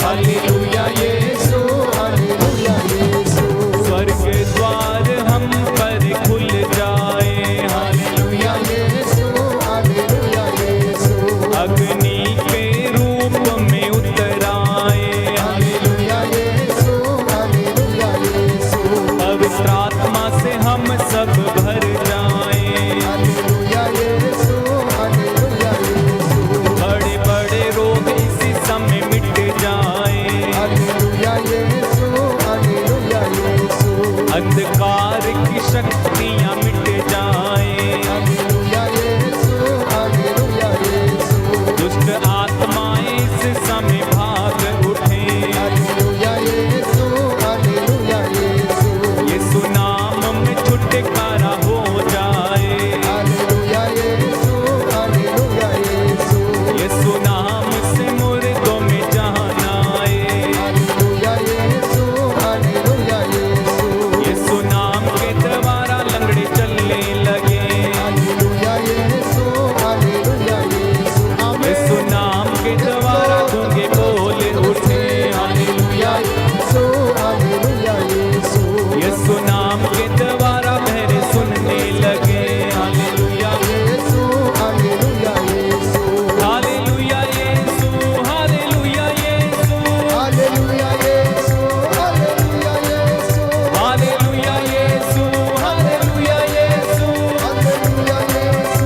हालेलुया यीशु, हालेलुया यीशु। स्वर्ग द्वार हम पर खुल जाए, हालेलुया यीशु, हालेलुया यीशु। अग्नि के रूप में उतर आए, हालेलुया यीशु, हालेलुया यीशु। पवित्र आत्मा से हम सब भर जाए, हालेलुया यीशु, हालेलुया यीशु। बड़े बड़े रोग इसी समय मिट जाए, हालेलुया यीशु, हालेलुया यीशु। अंधकार की शक्तियां मिट जाए, हालेलुया यीशु, हालेलुया यीशु। दुष्ट आत्माएं इस समय भाग उठे, हालेलुया यीशु, हालेलुया यीशु। यीशु नाम में छुटकारा हो जाए, हालेलुया यीशु, हालेलुया यीशु। यीशु नाम से मुर्दों में जान आए, हालेलुया यीशु, हालेलुया यीशु। यीशु नाम के द्वारा लंगड़े चलने लगे, हालेलुया यीशु, हालेलुया यीशु। यीशु नाम के द्वारा गूंगे बोल उठे, हालेलुया। यीशु, हालेलुया यीशु। यीशु नाम के द्वारा बहरे सुनने लगे, हालेलुया। यीशु, हालेलुया यीशु। हालेलुया यीशु, हालेलुया यीशु, हालेलुया यीशु, हालेलुया यीशु। हालेलुया यीशु, हालेलुया यीशु। हालेलुया यीशु,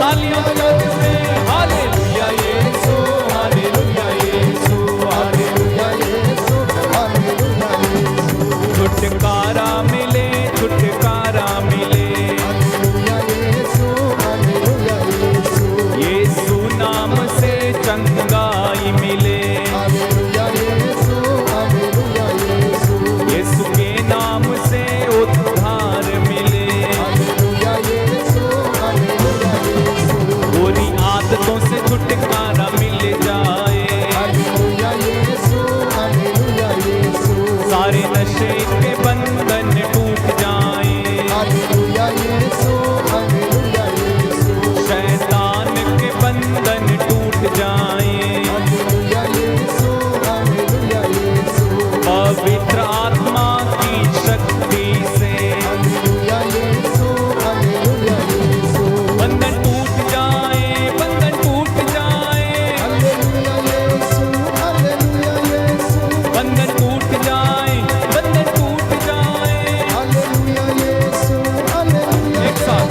तालियां बजाते हुए, हालेलुया यीशु, हालेलुया यीशु, हालेलुया। हालेलुया यीशु, हालेलुया यीशु। छुटकारा मिले, छुटकारा मिले, हालेलुया यीशु, हालेलुया यीशु। यीशु नाम से चंगाई मिले, हालेलुया यीशु, हालेलुया यीशु। यीशु के नाम से उद्धार मिले, हालेलुया यीशु, हालेलुया यीशु। बुरी आदतों से छुटकारा मिल जाए, हालेलुया यीशु, हालेलुया यीशु। सारे नशे के बंधन टूट जाए, हालेलुया यीशु, हालेलुया यीशु। शैतान के बंधन टूट जाए, हालेलुया यीशु, हालेलुया यीशु। पवित्र आत्मा की शक्ति से हालेलुया यीशु, हालेलुया यीशु। बंधन टूट जाए, बंधन टूट जाए, हालेलुया यीशु, हालेलुया यीशु। बंधन टूट जाए, बंधन टूट जाए। हालेलुया यीशु, हालेलुया एक साथ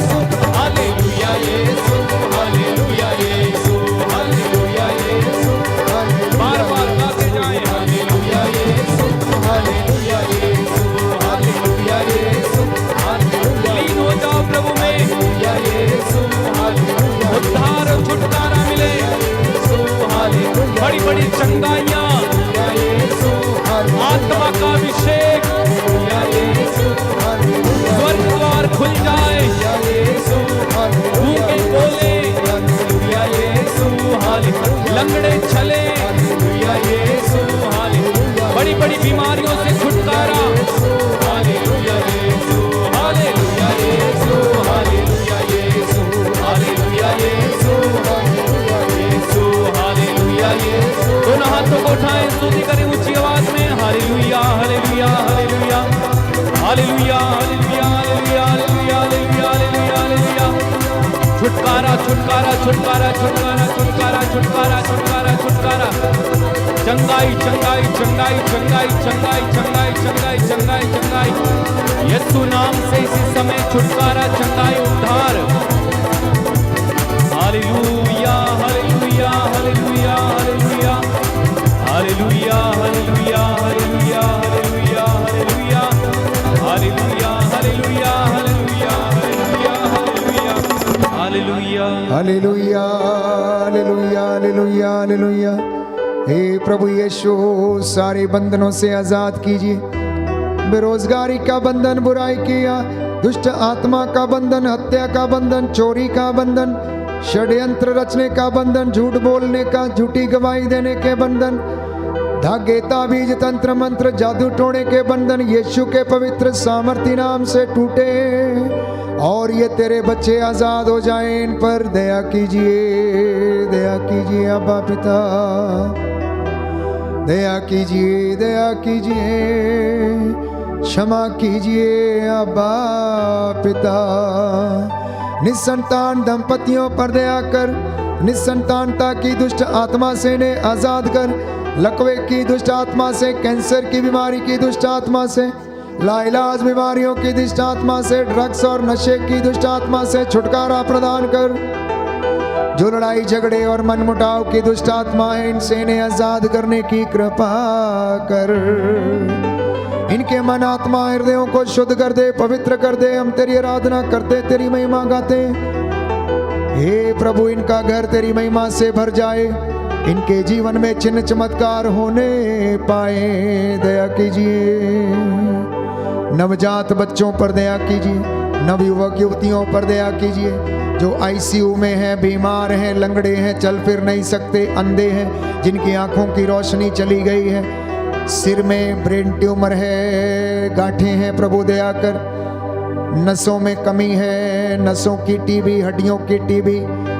हालेलुया यीशु, हालेलुया यीशु, हालेलुया यीशु। बार बार गाते जाए, हालेलुया यीशु, हालेलुया यीशु, हालेलुया यीशु, हालेलुया। लीन हो जाओ प्रभु में, हालेलुया यीशु, हालेलुया। उद्धार और छुटकारा मिले, यीशु, हालेलुया। बड़ी बड़ी चंगाइयां, हालेलुया यीशु, हालेलुया। आत्मा का अभिषेक, हालेलुया यीशु, हालेलुया। स्वर्ग द्वार खुल जाए, हालेलुया यीशु, हालेलुया। गूंगे बोले, हालेलुया यीशु, हालेलुया। लंगड़े चले, हालेलुया यीशु, हालेलुया। बड़ी बड़ी बीमारियों से छुटकारा, हालेलुया यीशु, हालेलुया यीशु, हालेलुया यीशु, हालेलुया यीशु, हालेलुया यीशु, हालेलुया यीशु। दोनों हाथों को उठाएं, स्तुति करें ऊंची आवाज में, hallelujah, hallelujah, hallelujah, hallelujah, hallelujah, hallelujah, hallelujah, hallelujah, hallelujah, hallelujah. छुटकारा, छुटकारा, छुटकारा, छुटकारा, छुटकारा, छुटकारा, छुटकारा, छुटकारा। चंगाई, चंगाई, चंगाई, चंगाई, चंगाई, चंगाई, चंगाई, चंगाई, चंगाई। यीशु नाम से इसी समय छुटकारा, चंगाई, उद्धार। Hallelujah, hallelujah, hallelujah, hallelujah, hallelujah, hallelujah, hallelujah, hallelujah, hallelujah, hallelujah, hallelujah, hallelujah, hallelujah, hallelujah, hallelujah. Hallelujah, hallelujah, hallelujah, hallelujah. हे प्रभु यीशु, सारे बंधनों से आजाद कीजिए। बेरोजगारी का बंधन, बुराई किया, दुष्ट आत्मा का बंधन, हत्या का बंधन, चोरी का बंधन, षड्यंत्र रचने का बंधन, झूठ बोलने का, झूठी गवाही देने के बंधन, धागे ताबीज तंत्र मंत्र जादू टोने के बंधन यीशु के पवित्र सामर्थी नाम से टूटे और ये तेरे बच्चे आजाद हो जाएं। इन पर दया कीजिए, दया कीजिए अब्बा पिता। दया कीजिए, दया कीजिए, क्षमा कीजिए अब्बा पिता। निसंतान दंपतियों पर दया कर, निसंतानता की दुष्ट आत्मा से इन्हें आजाद कर, लकवे की दुष्ट आत्मा से, कैंसर की बीमारी की दुष्ट आत्मा से, लाइलाज बीमारियों की दुष्ट आत्मा से, ड्रग्स और नशे की दुष्ट आत्मा से छुटकारा प्रदान कर। जो लड़ाई झगड़े और मनमुटाव की दुष्ट आत्माएं, इनसे इन्हें आजाद करने की कृपा कर। इनके मन आत्मा हृदयों को शुद्ध कर दे, पवित्र कर दे। हम तेरी आराधना करते, तेरी महिमा गाते। हे प्रभु, इनका घर तेरी महिमा से भर जाए, इनके जीवन में चिन्ह चमत्कार होने पाए। दया कीजिए, नवजात बच्चों पर दया कीजिए, नवयुवक युवतियों पर दया कीजिए, जो आईसीयू में हैं, बीमार हैं, लंगड़े हैं, चल फिर नहीं सकते, अंधे हैं, जिनकी आंखों की रोशनी चली गई है, सिर में ब्रेन ट्यूमर है, गांठें हैं, प्रभु दया कर। नसों में कमी है, नसों की टीबी, हड्डियों की टीबी,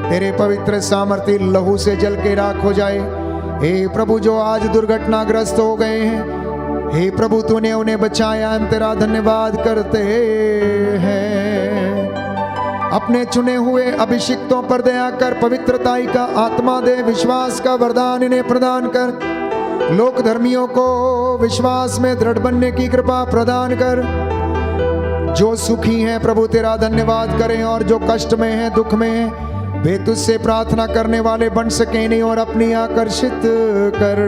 तेरे पवित्र सामर्थ्य लहू से जल के राख हो जाए। हे प्रभु, जो आज दुर्घटनाग्रस्त हो गए हैं, हे प्रभु तूने उन्हें बचाया, हम तेरा धन्यवाद करते हैं। अपने चुने हुए अभिषिक्तों पर दया कर, पवित्रताई का आत्मा दे, विश्वास का वरदान इन्हें प्रदान कर। लोक धर्मियों को विश्वास में दृढ़ बनने की कृपा प्रदान कर। जो सुखी हैं प्रभु तेरा धन्यवाद करें, और जो कष्ट में हैं, दुख में हैं, वे तुझसे प्रार्थना करने वाले बन सके नहीं और अपनी आकर्षित कर।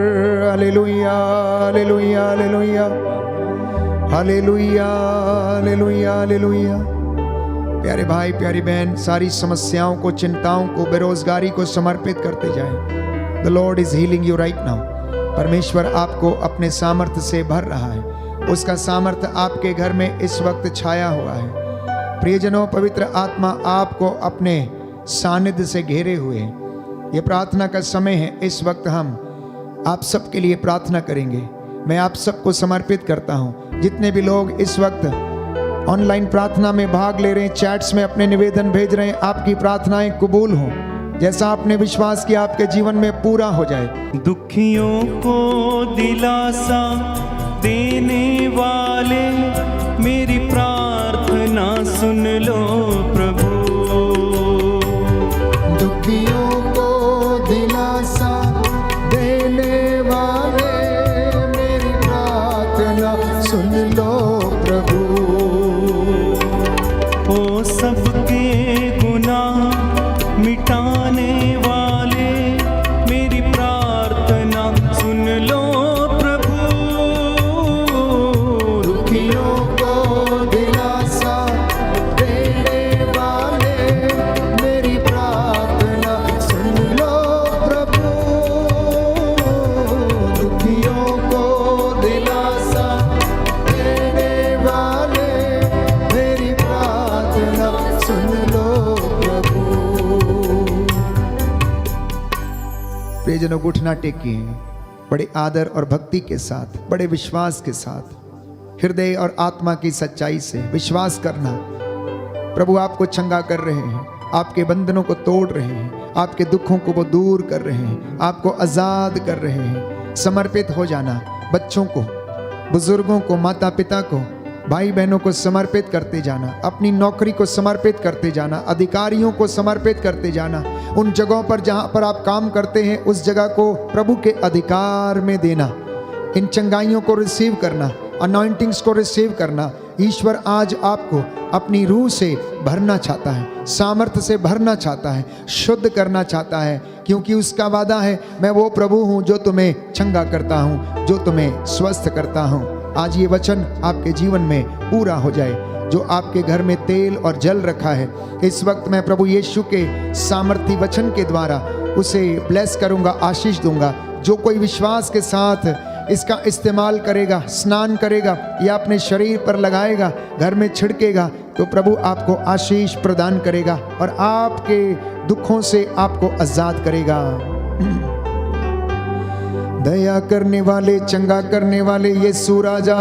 Hallelujah, hallelujah, hallelujah, hallelujah, hallelujah, hallelujah. प्यारे भाई, प्यारी बहन, सारी समस्याओं को, चिंताओं को, बेरोजगारी को समर्पित करते जाएं। The Lord is healing you right now. परमेश्वर आपको अपने सामर्थ्य से भर रहा है, उसका सामर्थ्य आपके घर में इस वक्त छाया हुआ है। प्रियजनों, पवित्र आत्मा आपको अपने सानिध्य से घेरे हुए हैं। ये प्रार्थना का समय है। इस वक्त हम आप सबके लिए प्रार्थना करेंगे। मैं आप सबको समर्पित करता हूँ। जितने भी लोग इस वक्त ऑनलाइन प्रार्थना में भाग ले रहे हैं, चैट्स में अपने निवेदन भेज रहे हैं, आपकी प्रार्थनाएं कबूल हों। जैसा आपने विश्वास किया आपके जीवन में पूरा हो जाए। दुखियों को दिलासा देने वाले, मेरी प्रार्थना सुन लो प्रभु। दुखियों को दिलासा देने वाले, मेरी प्रार्थना सुन लो प्रभु। ओ सबके गुनाह मिटाने वाले, मेरी प्रार्थना सुन लो प्रभु। दुखियों को दिलासा देने वाले, मेरी प्रार्थना सुन लो प्रभु। दुखियों को दिलासा देने वाले, मेरी प्रार्थना सुन लो प्रभु। प्रियजनों, घुटना टेकिए, बड़े आदर और भक्ति के साथ, बड़े विश्वास के साथ, हृदय और आत्मा की सच्चाई से विश्वास करना। प्रभु आपको चंगा कर रहे हैं, आपके बंधनों को तोड़ रहे हैं, आपके दुखों को वो दूर कर रहे हैं, आपको आजाद कर रहे हैं। समर्पित हो जाना। बच्चों को, बुजुर्गों को, माता पिता को, भाई बहनों को समर्पित करते जाना। अपनी नौकरी को समर्पित करते जाना। अधिकारियों को समर्पित करते जाना। उन जगहों पर जहां पर आप काम करते हैं, उस जगह को प्रभु के अधिकार में देना। इन चंगाइयों को रिसीव करना, अनॉइंटिंग्स को रिसीव करना। ईश्वर आज आपको अपनी रूह से भरना चाहता है, सामर्थ्य से भरना चाहता है, शुद्ध करना चाहता है, क्योंकि उसका वादा है, मैं वो प्रभु हूँ जो तुम्हें चंगा करता हूँ, जो तुम्हें स्वस्थ करता हूँ। आज ये वचन आपके जीवन में पूरा हो जाए। जो आपके घर में तेल और जल रखा है, इस वक्त मैं प्रभु यीशु के सामर्थी वचन के द्वारा उसे ब्लेस करूँगा, आशीष दूंगा। जो कोई विश्वास के साथ इसका इस्तेमाल करेगा, स्नान करेगा या अपने शरीर पर लगाएगा, घर में छिड़केगा, तो प्रभु आपको आशीष प्रदान करेगा और आपके दुखों से आपको आजाद करेगा। दया करने वाले, चंगा करने वाले यीशु राजा,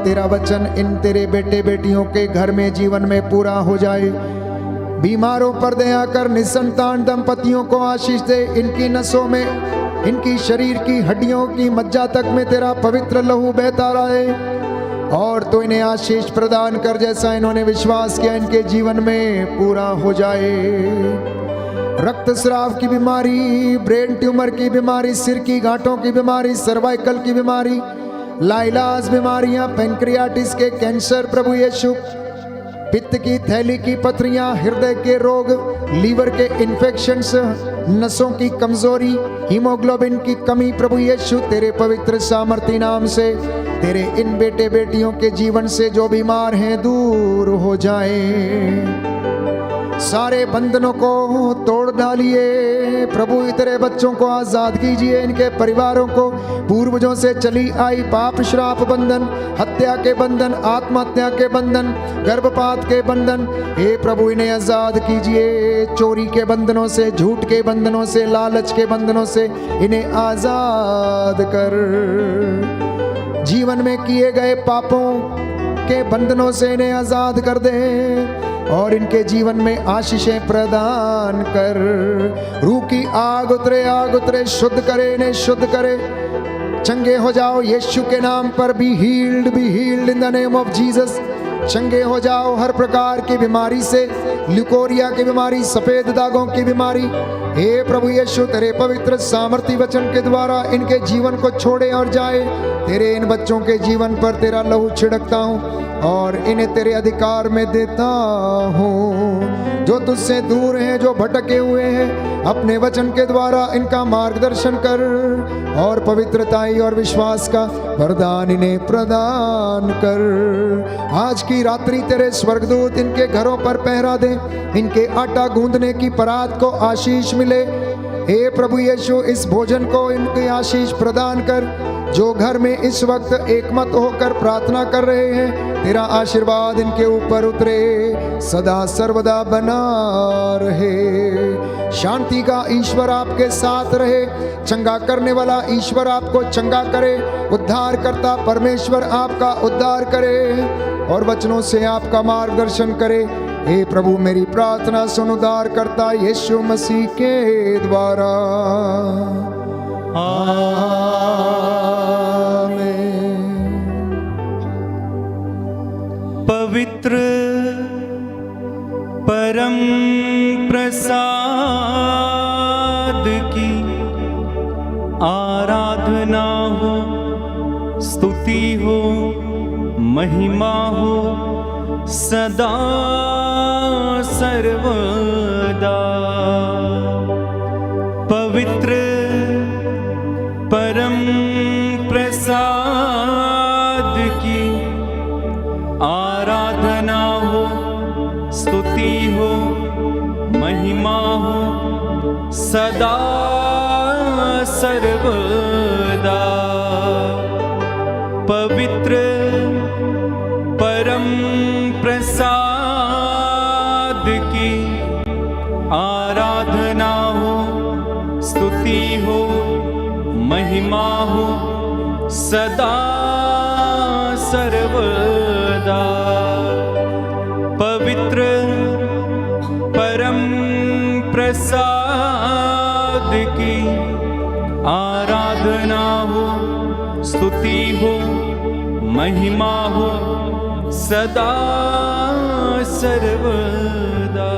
तेरा वचन इन तेरे बेटे बेटियों के घर में, जीवन में पूरा हो जाए। बीमारों पर दया कर, निसंतान दंपतियों को आशीष दे, इनकी नसों में इनकी शरीर की हड्डियों की मज्जा तक में तेरा पवित्र लहू बहता रहे और तो इन्हें आशीष प्रदान कर जैसा इन्होंने विश्वास किया इनके जीवन में पूरा हो जाए। रक्तस्राव की बीमारी, ब्रेन ट्यूमर की बीमारी, सिर की गांठों की बीमारी, सर्वाइकल की बीमारी, लाइलाज बीमारियां, पेंक्रियाटिस के कैंसर, प्रभु यीशु, पित्त की थैली की पथरियां, हृदय के रोग, लीवर के इन्फेक्शंस, नसों की कमजोरी, हीमोग्लोबिन की कमी, प्रभु यीशु तेरे पवित्र सामर्थी नाम से तेरे इन बेटे बेटियों के जीवन से जो बीमार हैं दूर हो जाएं। सारे बंधनों को तोड़ डालिए प्रभु, तेरे बच्चों को आजाद कीजिए, इनके परिवारों को पूर्वजों से चली आई पाप श्राप बंधन, हत्या के बंधन, आत्महत्या के बंधन, गर्भपात के बंधन, हे प्रभु इन्हें आजाद कीजिए। चोरी के बंधनों से, झूठ के बंधनों से, लालच के बंधनों से इन्हें आजाद कर। जीवन में किए गए पापों के बंधनों से इन्हें आजाद कर दे और इनके जीवन में आशीषें प्रदान कर। रूह की आग उतरे, शुद्ध करे, इन्हें शुद्ध करे। चंगे हो जाओ यीशु के नाम पर। Be healed in the name of Jesus. चंगे हो जाओ हर प्रकार की बीमारी से, ल्यूकोरिया की बीमारी, सफेद दागों की बीमारी। हे प्रभु यीशु तेरे पवित्र सामर्थी वचन के द्वारा इनके जीवन को छोड़े और जाए। तेरे इन बच्चों के जीवन पर तेरा लहू छिड़कता हूँ और इन्हें तेरे अधिकार में देता हूँ। जो तुझसे दूर हैं, जो भटके हुए हैं, अपने वचन के द्वारा इनका मार्गदर्शन कर और पवित्रताई और विश्वास का वरदान इन्हें प्रदान कर। आज की रात्रि तेरे स्वर्गदूत इनके घरों पर पहरा दे, इनके आटा गूंदने की परात को आशीष मिले। हे प्रभु यीशु इस भोजन को इनकी आशीष प्रदान कर। जो घर में इस वक्त एकमत होकर प्रार्थना कर रहे हैं, तेरा आशीर्वाद इनके ऊपर उतरे, सदा सर्वदा बना रहे। शांति का ईश्वर आपके साथ रहे, चंगा करने वाला ईश्वर आपको चंगा करे, उद्धार करता परमेश्वर आपका उद्धार करे और वचनों से आपका मार्गदर्शन करे। हे प्रभु मेरी प्रार्थना सुन, उद्धार करता यीशु मसीह के द्वारा, पवित्र परम प्रसाद की आराधना हो, स्तुति हो, महिमा हो सदा सर्वदा। पवित्र परम प्रसाद की आराधना हो, स्तुति हो, महिमा हो सदा सर्वदा। पवित्र परम प्रसाद की आराधना हो, स्तुति हो, महिमा हो सदा सर्वदा। पवित्र परम प्रसाद की आराधना हो, स्तुति हो, महिमा हो सदा सर्वदा।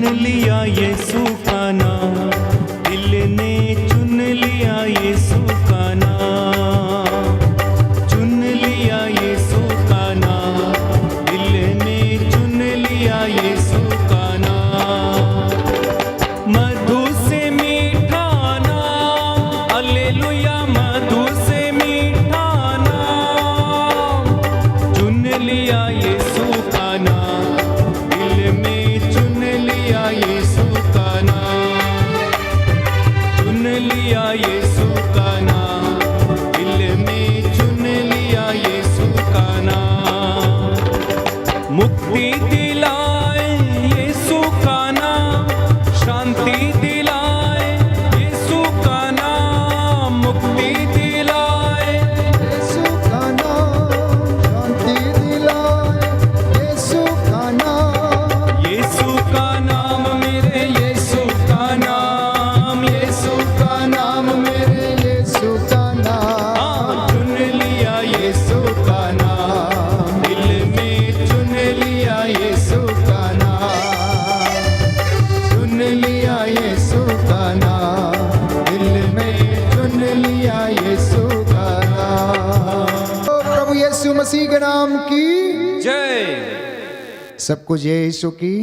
लिया यीशु का नाम, दिल ने चुन लिया यीशु का नाम, चुन लिया यीशु का नाम, दिल ने चुन लिया यीशु का नाम। मधु से मीठा नाम, हालेलुया, मधु से मीठा नाम, चुन लिया यीशु का नाम, दिल में चुन लिया यीशु का नाम, चुन लिया यीशु का नाम, दिल में चुन लिया यीशु का नाम। मुक्ति दिलाए यीशु का नाम, शांति दिलाए यीशु का नाम, मुक्ति दिलाए यीशु का नाम, शांति दिलाए यीशु का नाम। यीशु का नाम मेरे यीशु का नाम, यीशु का नाम मेरे यीशु का नाम, हाँ, चुन लिया यीशु का नाम, दिल में चुन लिया यीशु का नाम, चुन लिया यीशु का नाम, दिल में चुन लिया यीशु का नाम। तो प्रभु यीशु मसीह के नाम की जय। सबको जय यीशु की